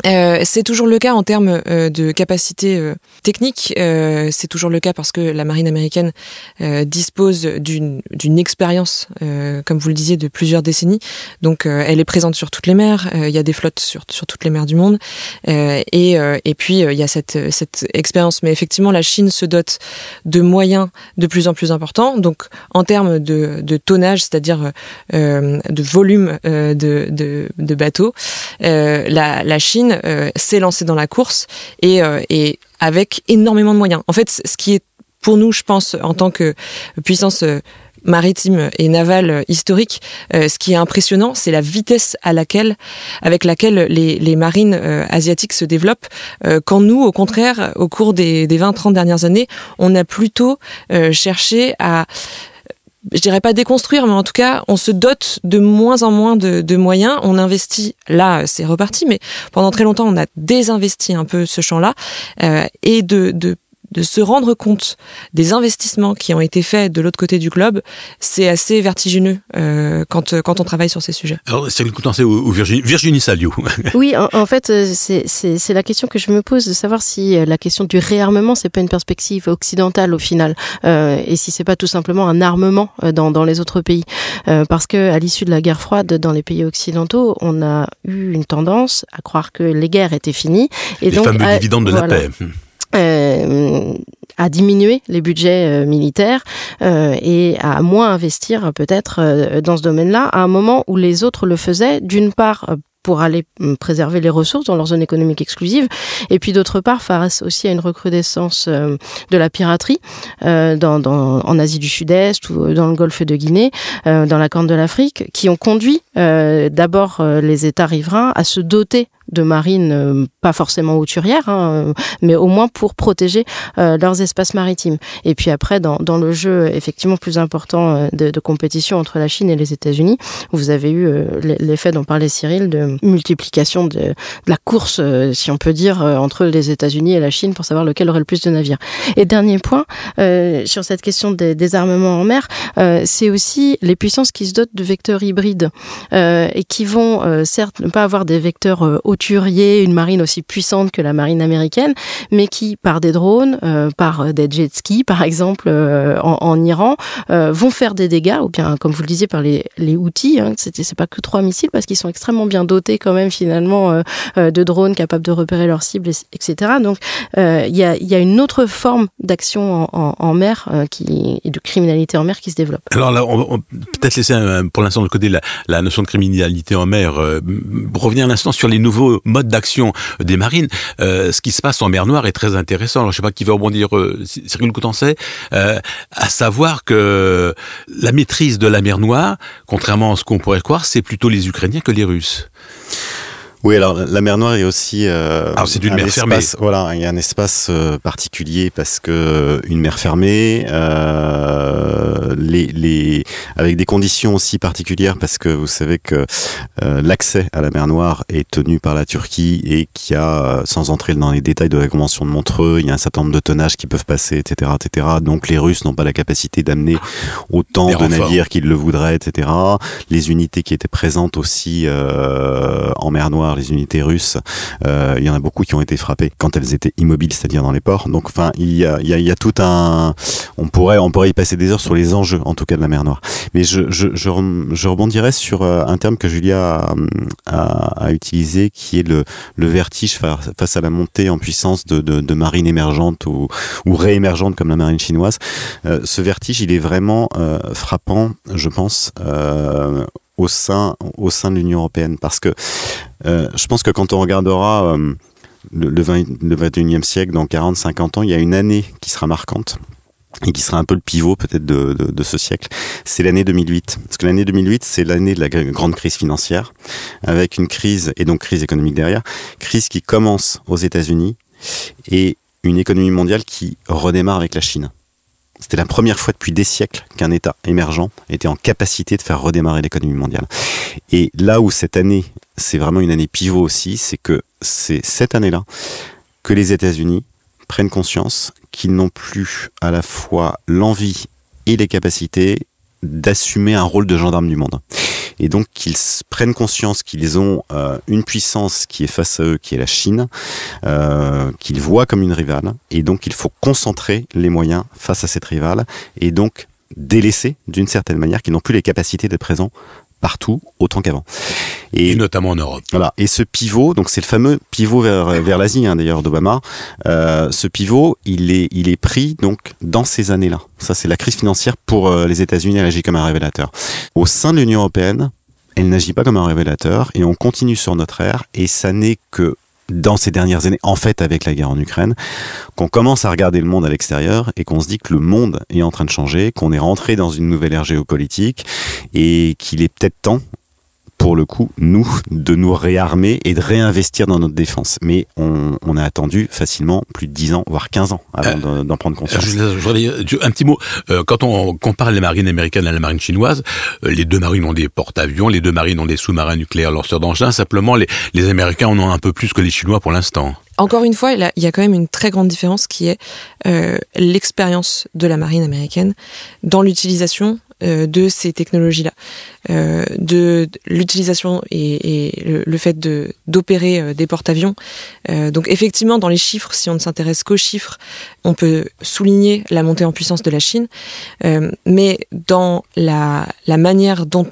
C'est toujours le cas en termes de capacité technique. C'est toujours le cas parce que la marine américaine dispose d'une expérience, comme vous le disiez, de plusieurs décennies. Donc, elle est présente sur toutes les mers. Il y a des flottes sur toutes les mers du monde. Et puis, il y a cette expérience. Mais effectivement, la Chine se dote de moyens de plus en plus importants. Donc, en termes de tonnage, c'est-à-dire de volume de bateaux, la Chine s'est lancée dans la course et avec énormément de moyens. En fait, ce qui est pour nous, je pense, en tant que puissance maritime et navale historique, ce qui est impressionnant, c'est la vitesse avec laquelle les marines asiatiques se développent. Quand nous, au contraire, au cours des 20-30 dernières années, on a plutôt cherché à, je dirais pas déconstruire, mais en tout cas, on se dote de moins en moins de moyens. On investit, là, c'est reparti, mais pendant très longtemps, on a désinvesti un peu ce champ-là, et de se rendre compte des investissements qui ont été faits de l'autre côté du globe, c'est assez vertigineux quand on travaille sur ces sujets. Alors, Cyril Coutançais ou Virginie Saliou. Oui, en fait, c'est la question que je me pose, de savoir si la question du réarmement, c'est pas une perspective occidentale au final, et si c'est pas tout simplement un armement dans les autres pays. Parce que à l'issue de la guerre froide, dans les pays occidentaux, on a eu une tendance à croire que les guerres étaient finies. Et les donc, fameux dividendes de la paix. À diminuer les budgets militaires et à moins investir peut-être dans ce domaine-là, à un moment où les autres le faisaient, d'une part pour aller préserver les ressources dans leur zone économique exclusive, et puis d'autre part face aussi à une recrudescence de la piraterie en Asie du Sud-Est ou dans le golfe de Guinée, dans la Corne de l'Afrique, qui ont conduit d'abord les États riverains à se doter de marines, pas forcément hauturières, mais au moins pour protéger leurs espaces maritimes. Et puis après, dans le jeu effectivement plus important de compétition entre la Chine et les États-Unis, vous avez eu l'effet dont parlait Cyril de multiplication de la course, si on peut dire, entre les États-Unis et la Chine pour savoir lequel aurait le plus de navires. Et dernier point, sur cette question des armements en mer, c'est aussi les puissances qui se dotent de vecteurs hybrides et qui vont certes ne pas avoir des vecteurs hauturiers, une marine aussi puissante que la marine américaine, mais qui, par des drones, par des jet skis, par exemple, en Iran, vont faire des dégâts, ou bien, comme vous le disiez, par les Houthis, c'est pas que 3 missiles, parce qu'ils sont extrêmement bien dotés quand même, finalement, de drones capables de repérer leurs cibles, etc. Donc, il y a une autre forme d'action en mer et de criminalité en mer qui se développe. Alors là, on peut-être laisser pour l'instant de côté la notion de criminalité en mer, revenir un instant sur les nouveaux modes d'action des marines. Ce qui se passe en mer Noire est très intéressant. Alors, je sais pas qui va rebondir, Cyril Coutançais, à savoir que la maîtrise de la mer Noire, contrairement à ce qu'on pourrait croire, c'est plutôt les Ukrainiens que les Russes. Oui, alors la mer Noire est aussi alors c'est une mer fermée. Voilà, il y a un espace particulier parce que une mer fermée, avec des conditions aussi particulières, parce que vous savez que l'accès à la mer Noire est tenu par la Turquie et qu'il y a, sans entrer dans les détails de la convention de Montreux, il y a un certain nombre de tonnages qui peuvent passer, etc., etc. Donc les Russes n'ont pas la capacité d'amener autant de navires qu'ils le voudraient, etc. Les unités qui étaient présentes aussi en mer Noire, les unités russes, il y en a beaucoup qui ont été frappées quand elles étaient immobiles, c'est-à-dire dans les ports. Donc, enfin, il y a tout un, on pourrait y passer des heures sur les enjeux, en tout cas, de la mer Noire. Mais je rebondirais sur un terme que Julia a utilisé, qui est le vertige face à la montée en puissance de marines émergentes ou réémergentes comme la marine chinoise. Ce vertige, il est vraiment frappant, je pense, au sein de l'Union européenne, parce que je pense que quand on regardera le 21e siècle, dans 40-50 ans, il y a une année qui sera marquante et qui sera un peu le pivot peut-être de ce siècle, c'est l'année 2008. Parce que l'année 2008, c'est l'année de la grande crise financière, avec une crise, et donc crise économique derrière, crise qui commence aux États-Unis et une économie mondiale qui redémarre avec la Chine. C'était la première fois depuis des siècles qu'un État émergent était en capacité de faire redémarrer l'économie mondiale. Et là où cette année, c'est vraiment une année pivot aussi, c'est que c'est cette année-là que les États-Unis prennent conscience qu'ils n'ont plus à la fois l'envie et les capacités d'assumer un rôle de gendarme du monde. Et donc qu'ils prennent conscience qu'ils ont une puissance qui est face à eux, qui est la Chine, qu'ils voient comme une rivale. Et donc il faut concentrer les moyens face à cette rivale et donc délaisser d'une certaine manière, qu'ils n'ont plus les capacités d'être présents partout autant qu'avant. Et notamment en Europe. Voilà. Et ce pivot, donc c'est le fameux pivot vers l'Asie, d'ailleurs, d'Obama. Ce pivot, il est pris donc dans ces années-là. Ça, c'est la crise financière pour les États-Unis. Elle agit comme un révélateur. Au sein de l'Union européenne, elle n'agit pas comme un révélateur et on continue sur notre ère. Et ça n'est que dans ces dernières années, en fait, avec la guerre en Ukraine, qu'on commence à regarder le monde à l'extérieur et qu'on se dit que le monde est en train de changer, qu'on est rentré dans une nouvelle ère géopolitique et qu'il est peut-être temps, pour le coup, de nous réarmer et de réinvestir dans notre défense. Mais on a attendu facilement plus de 10 ans, voire 15 ans avant d'en prendre conscience. Je voudrais dire un petit mot. Quand on compare les marines américaines à la marine chinoise, les deux marines ont des porte-avions, les deux marines ont des sous-marins nucléaires lanceurs d'engins. Simplement, les Américains en ont un peu plus que les Chinois pour l'instant. Encore une fois, il y a quand même une très grande différence qui est l'expérience de la marine américaine dans l'utilisation de ces technologies-là, de l'utilisation et le fait d'opérer des porte-avions. Donc effectivement, dans les chiffres, si on ne s'intéresse qu'aux chiffres, on peut souligner la montée en puissance de la Chine, mais dans la manière dont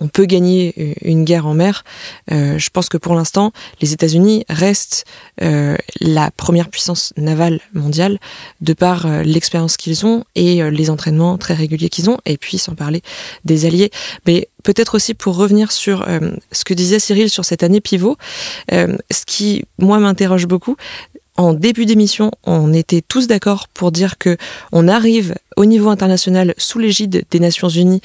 on peut gagner une guerre en mer. Je pense que pour l'instant, les États-Unis restent la première puissance navale mondiale de par l'expérience qu'ils ont et les entraînements très réguliers qu'ils ont, et puis sans parler des alliés. Mais peut-être aussi pour revenir sur ce que disait Cyril sur cette année pivot, ce qui, moi, m'interroge beaucoup. En début d'émission, on était tous d'accord pour dire que on arrive au niveau international, sous l'égide des Nations Unies,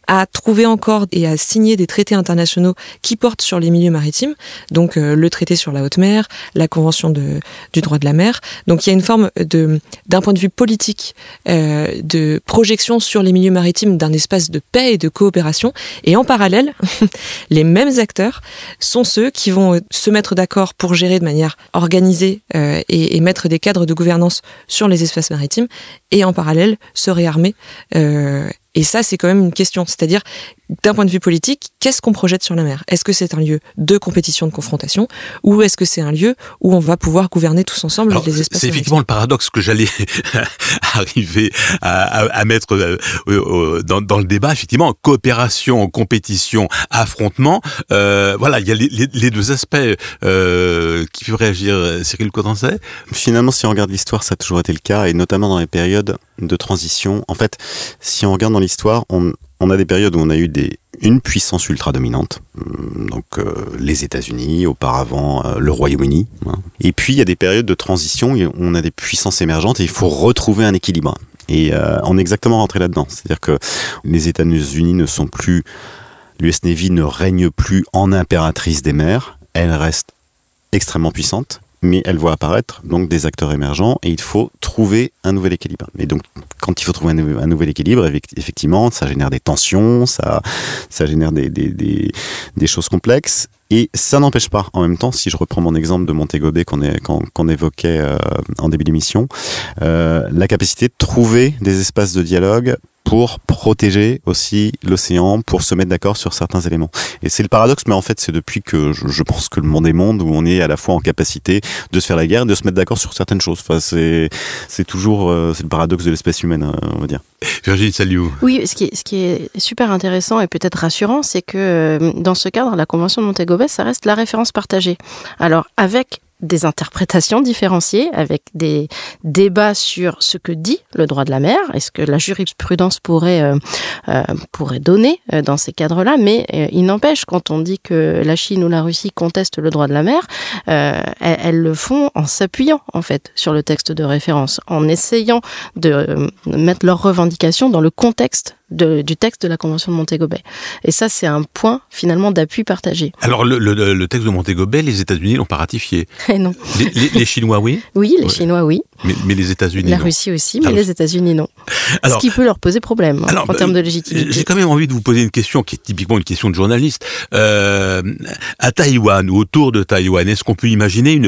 à trouver encore et à signer des traités internationaux qui portent sur les milieux maritimes, donc le traité sur la haute mer, la convention du droit de la mer. Donc il y a une forme d'un point de vue politique, de projection sur les milieux maritimes d'un espace de paix et de coopération. Et en parallèle, les mêmes acteurs sont ceux qui vont se mettre d'accord pour gérer de manière organisée et mettre des cadres de gouvernance sur les espaces maritimes, et en parallèle se réarmer. Et ça, c'est quand même une question. C'est-à-dire, d'un point de vue politique, qu'est-ce qu'on projette sur la mer ? Est-ce que c'est un lieu de compétition, de confrontation, ou est-ce que c'est un lieu où on va pouvoir gouverner tous ensemble les espaces maritimes ? C'est effectivement le paradoxe que j'allais arriver à mettre dans le débat. Effectivement, coopération, compétition, affrontement. Voilà, il y a les deux aspects qui peuvent réagir. Cyril Cotenset ? Finalement, si on regarde l'histoire, ça a toujours été le cas, et notamment dans les périodes de transition. En fait, si on regarde dans l'histoire, on a des périodes où on a eu une puissance ultra dominante, donc les États-Unis, auparavant le Royaume-Uni. Hein. Et puis il y a des périodes de transition où on a des puissances émergentes et il faut retrouver un équilibre. Et on est exactement rentré là-dedans. C'est-à-dire que les États-Unis ne sont plus, l'US Navy ne règne plus en impératrice des mers, elle reste extrêmement puissante, mais elle voit apparaître donc des acteurs émergents et il faut trouver un nouvel équilibre. Et donc, quand il faut trouver un nouvel équilibre, effectivement, ça génère des tensions, ça génère des choses complexes. Et ça n'empêche pas, en même temps, si je reprends mon exemple de Montego Bay qu'on évoquait en début d'émission, la capacité de trouver des espaces de dialogue pour protéger aussi l'océan, pour se mettre d'accord sur certains éléments. Et c'est le paradoxe, mais en fait, c'est depuis que je pense que le monde est monde, où on est à la fois en capacité de se faire la guerre et de se mettre d'accord sur certaines choses. Enfin, c'est toujours c'est le paradoxe de l'espèce humaine, on va dire. Virginie Saliou. Oui, ce qui est super intéressant et peut-être rassurant, c'est que dans ce cadre, la Convention de Montego Bay, ça reste la référence partagée. Alors, avec des interprétations différenciées, avec des débats sur ce que dit le droit de la mer, et ce que la jurisprudence pourrait donner dans ces cadres-là, mais il n'empêche, quand on dit que la Chine ou la Russie contestent le droit de la mer, elles le font en s'appuyant, en fait, sur le texte de référence, en essayant de mettre leurs revendications dans le contexte du texte de la Convention de Montego Bay. Et ça, c'est un point, finalement, d'appui partagé. Alors, le texte de Montego Bay, les États-Unis l'ont pas ratifié. Et non. Les Chinois, oui ? Oui, les Chinois, oui. Mais les États-Unis, La non. Russie aussi, mais les États-Unis, non. Alors, ce qui peut leur poser problème en termes de légitimité. J'ai quand même envie de vous poser une question qui est typiquement une question de journaliste. À Taïwan ou autour de Taïwan, est-ce qu'on peut imaginer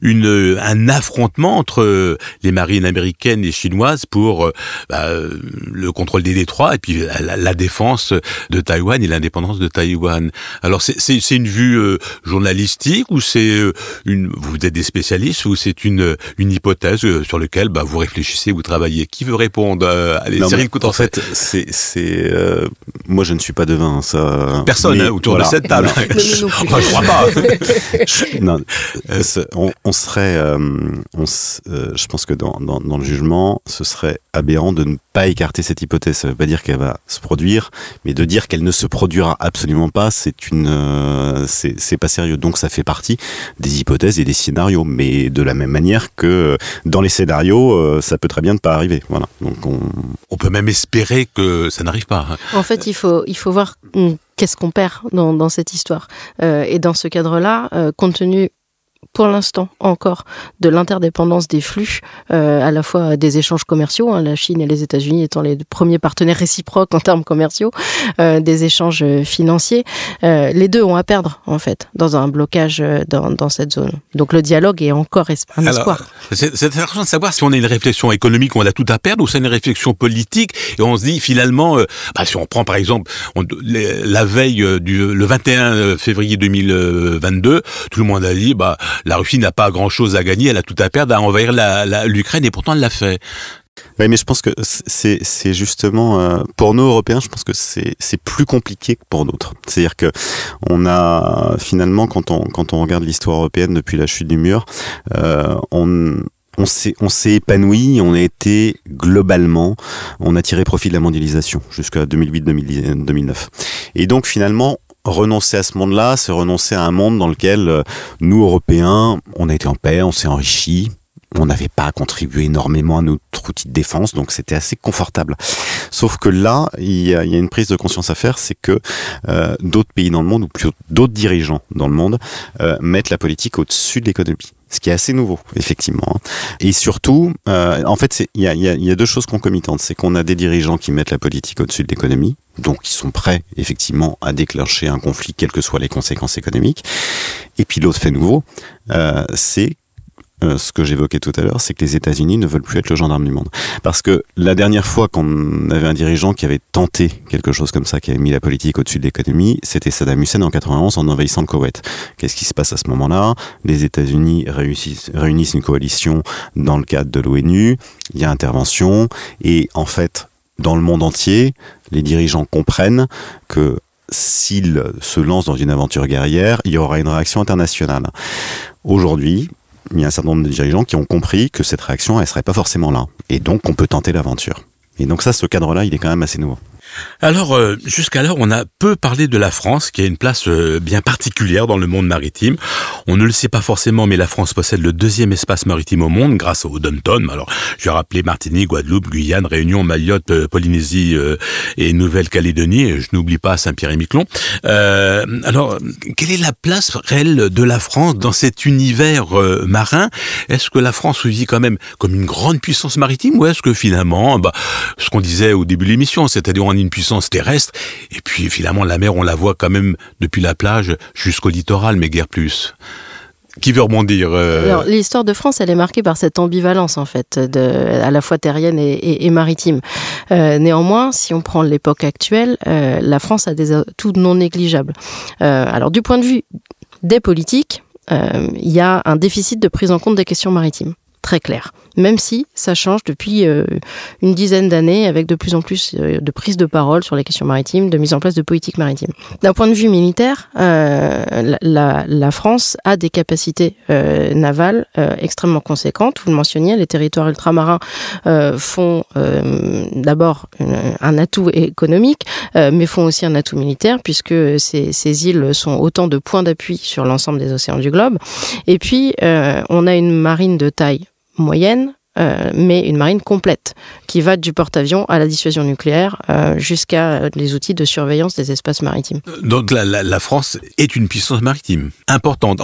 un affrontement entre les marines américaines et chinoises pour le contrôle des détroits et puis la défense de Taïwan et l'indépendance de Taïwan? Alors c'est une vue journalistique ou vous êtes des spécialistes ou c'est une hypothèse sur laquelle vous réfléchissez, vous travaillez? Qui veut répondre? Allez, Cyril Coutances. En fait, moi je ne suis pas devin, ça. Personne autour de cette table. Je crois pas. Non, on serait, je pense que dans le jugement, ce serait aberrant de ne pas écarter cette hypothèse. Ça veut pas dire qu'elle va se produire, mais de dire qu'elle ne se produira absolument pas, c'est pas sérieux. Donc ça fait partie des hypothèses et des scénarios, mais de la même manière que dans les scénarios, ça peut très bien ne pas arriver. Voilà. Donc on peut même espérer que ça n'arrive pas. En fait, il faut voir qu'est-ce qu'on perd dans cette histoire. Et dans ce cadre-là, compte tenu pour l'instant encore de l'interdépendance des flux, à la fois des échanges commerciaux, la Chine et les États-Unis étant les premiers partenaires réciproques en termes commerciaux, des échanges financiers, les deux ont à perdre en fait dans un blocage dans cette zone. Donc le dialogue est encore un espoir. C'est intéressant de savoir si on a une réflexion économique, on a tout à perdre, ou c'est une réflexion politique et on se dit finalement, si on prend par exemple la veille le 21 février 2022, tout le monde a dit la Russie n'a pas grand-chose à gagner, elle a tout à perdre à envahir l'Ukraine et pourtant elle l'a fait. Oui, mais je pense que c'est justement pour nous Européens, je pense que c'est plus compliqué que pour d'autres. C'est-à-dire que on a finalement quand on regarde l'histoire européenne depuis la chute du mur, on s'est épanoui, on a été globalement, on a tiré profit de la mondialisation jusqu'à 2008-2009. Et donc finalement, renoncer à ce monde-là, c'est renoncer à un monde dans lequel nous, Européens, on a été en paix, on s'est enrichis, on n'avait pas à contribuer énormément à notre outil de défense, donc c'était assez confortable. Sauf que là, il y a une prise de conscience à faire, c'est que d'autres pays dans le monde, ou plutôt d'autres dirigeants dans le monde, mettent la politique au-dessus de l'économie. Ce qui est assez nouveau, effectivement. Et surtout, en fait, il y a deux choses concomitantes. C'est qu'on a des dirigeants qui mettent la politique au-dessus de l'économie, donc ils sont prêts, effectivement, à déclencher un conflit, quelles que soient les conséquences économiques. Et puis l'autre fait nouveau, c'est ce que j'évoquais tout à l'heure, c'est que les États-Unis ne veulent plus être le gendarme du monde. Parce que la dernière fois qu'on avait un dirigeant qui avait tenté quelque chose comme ça, qui avait mis la politique au-dessus de l'économie, c'était Saddam Hussein en 91 en envahissant le Koweït. Qu'est-ce qui se passe à ce moment-là? Les États-Unis réunissent une coalition dans le cadre de l'ONU, il y a intervention, et en fait, dans le monde entier, les dirigeants comprennent que s'ils se lancent dans une aventure guerrière, il y aura une réaction internationale. Aujourd'hui, il y a un certain nombre de dirigeants qui ont compris que cette réaction, elle serait pas forcément là. Et donc, on peut tenter l'aventure. Et donc ça, ce cadre-là, il est quand même assez nouveau. Alors, jusqu'alors, on a peu parlé de la France, qui a une place bien particulière dans le monde maritime. On ne le sait pas forcément, mais la France possède le 2e espace maritime au monde, grâce au Dom-Tom. Alors, je vais rappeler Martinique, Guadeloupe, Guyane, Réunion, Mayotte, Polynésie et Nouvelle-Calédonie. Et je n'oublie pas Saint-Pierre-et-Miquelon. Alors, quelle est la place réelle de la France dans cet univers marin? Est-ce que la France se vit quand même comme une grande puissance maritime, ou est-ce que finalement, ce qu'on disait au début de l'émission, c'est-à-dire on a une puissance terrestre, et puis finalement la mer on la voit quand même depuis la plage jusqu'au littoral, mais guère plus. Qui veut rebondir Alors, l'histoire de France, elle est marquée par cette ambivalence en fait, à la fois terrienne et maritime. Néanmoins, si on prend l'époque actuelle, la France a des atouts non négligeables. Alors du point de vue des politiques, il y a un déficit de prise en compte des questions maritimes. Très clair. Même si ça change depuis une dizaine d'années avec de plus en plus de prise de parole sur les questions maritimes, de mise en place de politiques maritimes. D'un point de vue militaire, la France a des capacités navales extrêmement conséquentes. Vous le mentionniez, les territoires ultramarins font d'abord un atout économique, mais font aussi un atout militaire, puisque ces îles sont autant de points d'appui sur l'ensemble des océans du globe. Et puis, on a une marine de taille moyenne, mais une marine complète, qui va du porte-avions à la dissuasion nucléaire jusqu'à les outils de surveillance des espaces maritimes. Donc la France est une puissance maritime importante,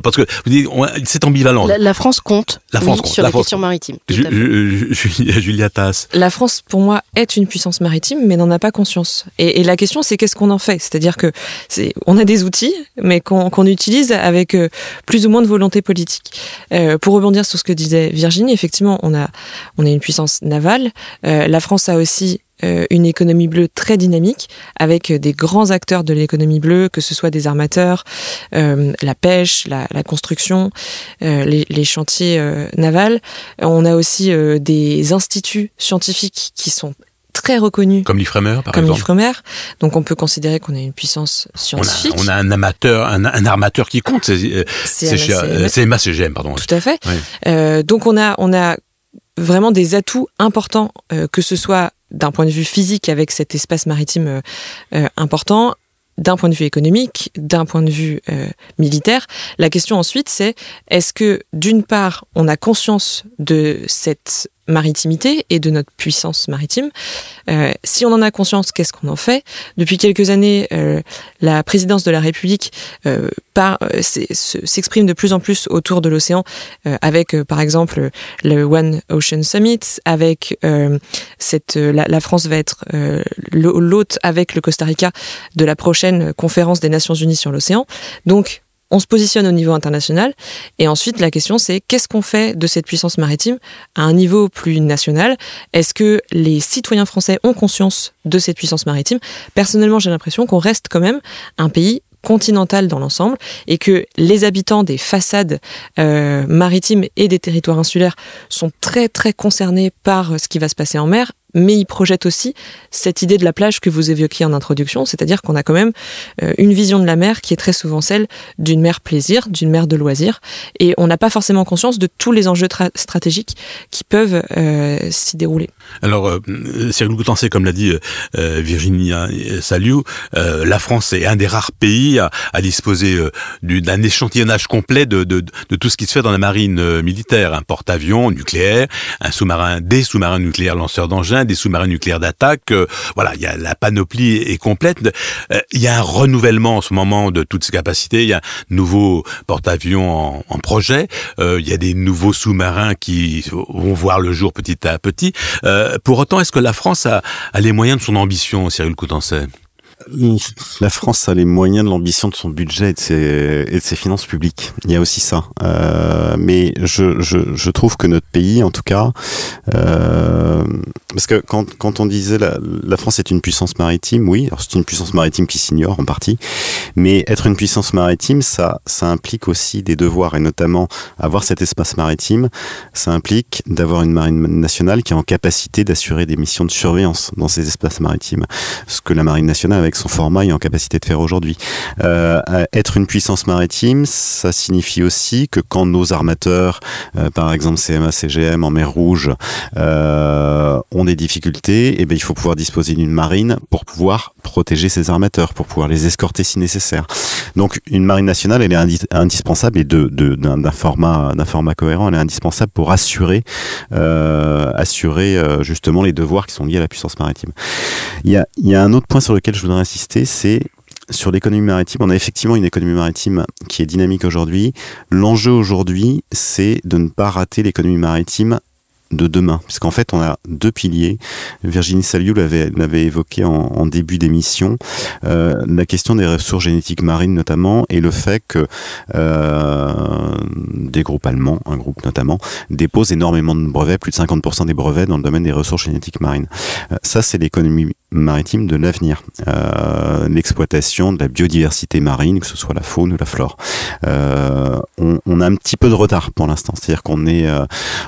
parce que vous dites, c'est ambivalent. La France compte, sur les questions maritimes. Julia Tass. La France, pour moi, est une puissance maritime, mais n'en a pas conscience. Et la question, c'est qu'est-ce qu'on en fait ? C'est-à-dire que on a des outils, mais qu'on utilise avec plus ou moins de volonté politique. Pour rebondir sur ce que disait Virginie, effectivement, on a une puissance navale. La France a aussi une économie bleue très dynamique, avec des grands acteurs de l'économie bleue, que ce soit des armateurs, la pêche, la construction, les chantiers navals. On a aussi des instituts scientifiques qui sont très reconnus. Comme l'Ifremer, par exemple. Comme l'Ifremer. Donc on peut considérer qu'on a une puissance scientifique. On a un armateur qui compte. C'est MACGM, pardon. Tout à fait. Oui. Donc on a vraiment des atouts importants, que ce soit d'un point de vue physique avec cet espace maritime important, d'un point de vue économique, d'un point de vue militaire. La question ensuite, c'est est-ce que d'une part, on a conscience de cette maritimité et de notre puissance maritime. Si on en a conscience, qu'est-ce qu'on en fait ? Depuis quelques années, la présidence de la République s'exprime de plus en plus autour de l'océan, avec par exemple le One Ocean Summit, avec la France va être l'hôte avec le Costa Rica de la prochaine conférence des Nations Unies sur l'océan. Donc on se positionne au niveau international, et ensuite la question c'est qu'est-ce qu'on fait de cette puissance maritime à un niveau plus national ? Est-ce que les citoyens français ont conscience de cette puissance maritime ? Personnellement, j'ai l'impression qu'on reste quand même un pays continental dans l'ensemble, et que les habitants des façades maritimes et des territoires insulaires sont très très concernés par ce qui va se passer en mer, mais ils projettent aussi cette idée de la plage que vous évoquiez en introduction, c'est-à-dire qu'on a quand même une vision de la mer qui est très souvent celle d'une mer plaisir, d'une mer de loisirs, et on n'a pas forcément conscience de tous les enjeux stratégiques qui peuvent s'y dérouler. Alors, Cyril Coutançais, comme l'a dit Virginia Saliou, la France est un des rares pays à disposer d'un échantillonnage complet de tout ce qui se fait dans la marine militaire, un porte-avions nucléaire, des sous-marins nucléaires lanceurs d'engins, des sous-marins nucléaires d'attaque. Voilà, il y a la panoplie est complète. Il y a un renouvellement en ce moment de toutes ces capacités. Il y a un nouveau porte-avions en projet. Il y a des nouveaux sous-marins qui vont voir le jour petit à petit. Pour autant, est-ce que la France a les moyens de son ambition, Cyril Coutançais ? La France a les moyens de l'ambition de son budget et de ses finances publiques. Il y a aussi ça. Mais je trouve que notre pays, en tout cas, parce que quand on disait la France est une puissance maritime, oui, alors c'est une puissance maritime qui s'ignore en partie, mais être une puissance maritime, ça implique aussi des devoirs, et notamment avoir cet espace maritime, ça implique d'avoir une marine nationale qui est en capacité d'assurer des missions de surveillance dans ces espaces maritimes. Ce que la marine nationale, avec son format, est en capacité de faire aujourd'hui. Être une puissance maritime, ça signifie aussi que quand nos armateurs, par exemple CMA, CGM en mer Rouge, ont des difficultés, il faut pouvoir disposer d'une marine pour pouvoir protéger ces armateurs, pour pouvoir les escorter si nécessaire. Donc une marine nationale, elle est indispensable, et d'un format cohérent, elle est indispensable pour assurer justement les devoirs qui sont liés à la puissance maritime. Il y a un autre point sur lequel je voudrais insister, c'est sur l'économie maritime. On a effectivement une économie maritime qui est dynamique aujourd'hui. L'enjeu aujourd'hui, c'est de ne pas rater l'économie maritime de demain, puisqu'en fait on a deux piliers. Virginie Saliou l'avait évoqué en début d'émission, la question des ressources génétiques marines notamment, et le fait que des groupes allemands, un groupe notamment, déposent énormément de brevets, plus de 50% des brevets dans le domaine des ressources génétiques marines. Ça, c'est l'économie maritime de l'avenir, l'exploitation de la biodiversité marine, que ce soit la faune ou la flore. On a un petit peu de retard pour l'instant, c'est-à-dire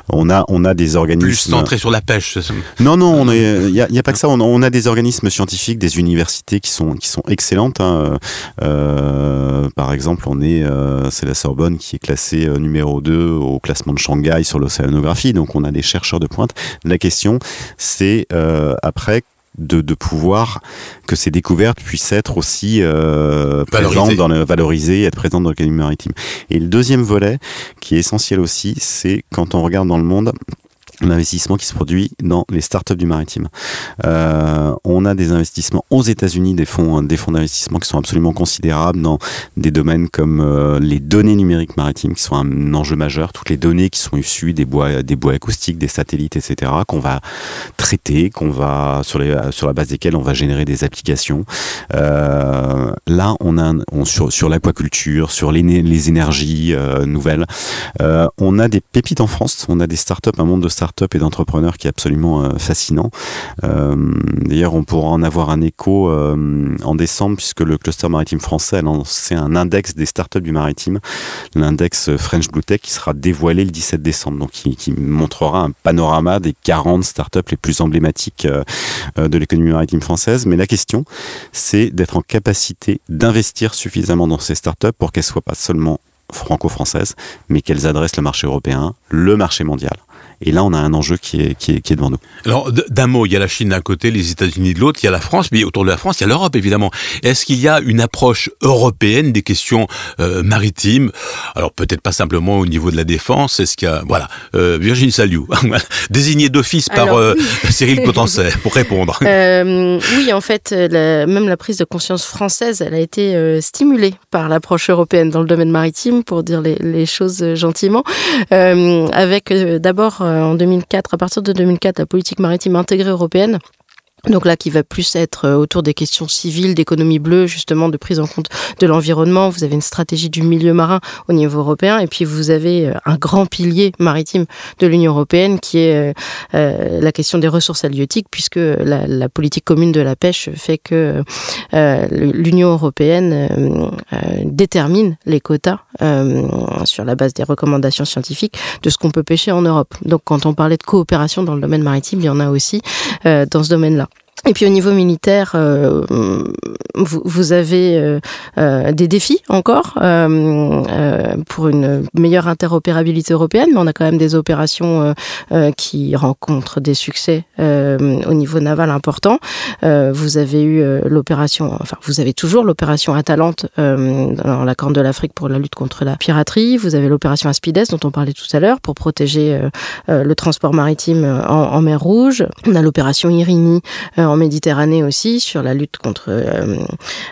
on a des organismes plus centrés sur la pêche. Non, il y a pas que ça. On a des organismes scientifiques, des universités qui sont excellentes. Par exemple, c'est la Sorbonne qui est classée numéro 2 au classement de Shanghai sur l'océanographie. Donc, on a des chercheurs de pointe. La question, c'est après de pouvoir que ces découvertes puissent être aussi valorisées, être présentes dans l'économie maritime. Et le deuxième volet, qui est essentiel aussi, c'est quand on regarde dans le monde, l'investissement qui se produit dans les startups du maritime. On a des investissements aux États-Unis, des fonds d'investissement qui sont absolument considérables dans des domaines comme les données numériques maritimes, qui sont un enjeu majeur. Toutes les données qui sont issues des bois acoustiques, des satellites, etc., qu'on va traiter, sur la base desquelles on va générer des applications. Là, sur l'aquaculture, sur les énergies nouvelles, on a des pépites en France. On a des startups, un monde de startups et d'entrepreneurs qui est absolument fascinant. D'ailleurs, on pourra en avoir un écho en décembre, puisque le cluster maritime français a lancé un index des startups du maritime, l'index French Blue Tech, qui sera dévoilé le 17 décembre, donc qui montrera un panorama des 40 startups les plus emblématiques de l'économie maritime française. Mais la question, c'est d'être en capacité d'investir suffisamment dans ces startups pour qu'elles soient pas seulement franco-françaises, mais qu'elles adressent le marché européen, le marché mondial. Et là, on a un enjeu qui est devant nous. Alors, d'un mot, il y a la Chine d'un côté, les États-Unis de l'autre, il y a la France, mais autour de la France, il y a l'Europe, évidemment. Est-ce qu'il y a une approche européenne des questions maritimes? Alors, peut-être pas simplement au niveau de la défense. Est-ce qu'il y a... Voilà, Virginie Saliou, désignée d'office par Cyril Potencet, pour répondre. Oui, en fait, même la prise de conscience française, elle a été stimulée par l'approche européenne dans le domaine maritime, pour dire les choses gentiment, avec d'abord en 2004, à partir de 2004, la politique maritime intégrée européenne. Donc là, qui va plus être autour des questions civiles, d'économie bleue, justement, de prise en compte de l'environnement. Vous avez une stratégie du milieu marin au niveau européen, et puis vous avez un grand pilier maritime de l'Union européenne qui est la question des ressources halieutiques, puisque la politique commune de la pêche fait que l'Union européenne détermine les quotas sur la base des recommandations scientifiques de ce qu'on peut pêcher en Europe. Donc quand on parlait de coopération dans le domaine maritime, il y en a aussi dans ce domaine-là. Et puis au niveau militaire, vous avez des défis encore pour une meilleure interopérabilité européenne, mais on a quand même des opérations qui rencontrent des succès au niveau naval important. Vous avez eu vous avez toujours l'opération Atalante dans la Corne de l'Afrique pour la lutte contre la piraterie. Vous avez l'opération Aspides dont on parlait tout à l'heure pour protéger le transport maritime en mer Rouge. On a l'opération Irini en Méditerranée aussi, sur la lutte contre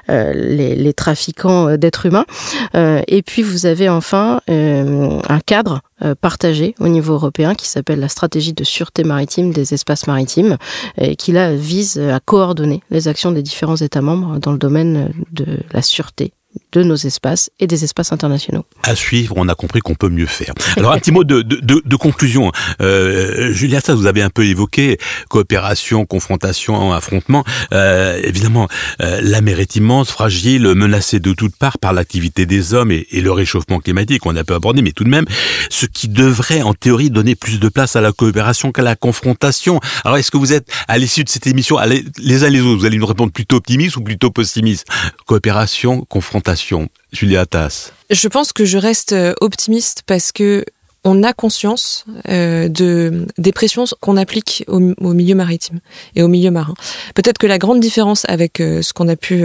les trafiquants d'êtres humains. Et puis vous avez enfin un cadre partagé au niveau européen qui s'appelle la stratégie de sûreté maritime des espaces maritimes, et qui là vise à coordonner les actions des différents États membres dans le domaine de la sûreté de nos espaces et des espaces internationaux. À suivre, on a compris qu'on peut mieux faire. Alors un petit mot de conclusion. Julia, ça vous avez un peu évoqué, coopération, confrontation, affrontement. Évidemment, la mer est immense, fragile, menacée de toutes parts par l'activité des hommes et le réchauffement climatique, on a peu abordé, mais tout de même, ce qui devrait en théorie donner plus de place à la coopération qu'à la confrontation. Alors est-ce que vous êtes, à l'issue de cette émission, les uns les autres, vous allez nous répondre plutôt optimiste ou plutôt pessimiste? Coopération, confrontation. Julia Attas. Je pense que je reste optimiste parce que on a conscience des pressions qu'on applique au milieu maritime et au milieu marin. Peut-être que la grande différence avec ce qu'on a pu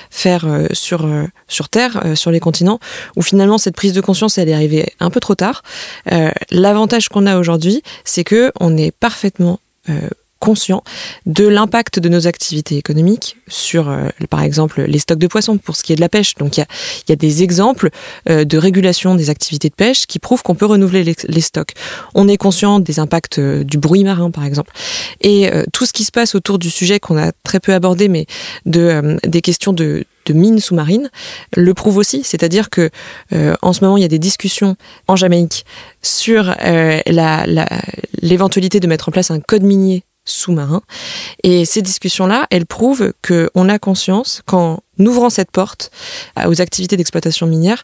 faire sur Terre, sur les continents, où finalement cette prise de conscience elle est arrivée un peu trop tard. L'avantage qu'on a aujourd'hui, c'est que on est parfaitement conscient de l'impact de nos activités économiques sur, par exemple, les stocks de poissons pour ce qui est de la pêche. Donc, il y a des exemples de régulation des activités de pêche qui prouvent qu'on peut renouveler les stocks. On est conscient des impacts du bruit marin, par exemple. Et tout ce qui se passe autour du sujet qu'on a très peu abordé, mais des questions de mines sous-marines, le prouve aussi. C'est-à-dire que en ce moment, il y a des discussions en Jamaïque sur l'éventualité de mettre en place un code minier sous-marin. Et ces discussions-là, elles prouvent qu'on a conscience qu'en ouvrant cette porte aux activités d'exploitation minière,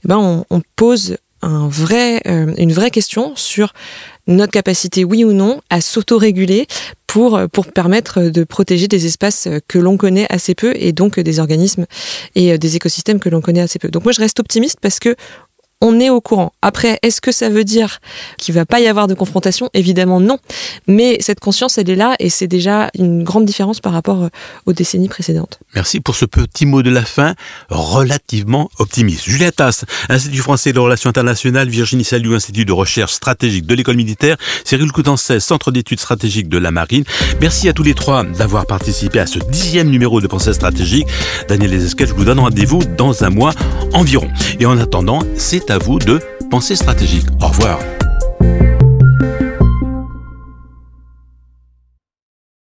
on pose une vraie question sur notre capacité, oui ou non, à s'autoréguler pour permettre de protéger des espaces que l'on connaît assez peu et donc des organismes et des écosystèmes que l'on connaît assez peu. Donc moi, je reste optimiste parce que on est au courant. Après, est-ce que ça veut dire qu'il va pas y avoir de confrontation ? Évidemment non. Mais cette conscience, elle est là et c'est déjà une grande différence par rapport aux décennies précédentes. Merci pour ce petit mot de la fin, relativement optimiste. Julia Tasse, Institut français de relations internationales, Virginie Saliou, Institut de recherche stratégique de l'école militaire, Cyril Coutancet, Centre d'études stratégiques de la marine. Merci à tous les trois d'avoir participé à ce 10e numéro de Pensée stratégique. Daniel Desesquel, je vous donne rendez-vous dans un mois environ. Et en attendant, c'est à vous de penser stratégique. Au revoir.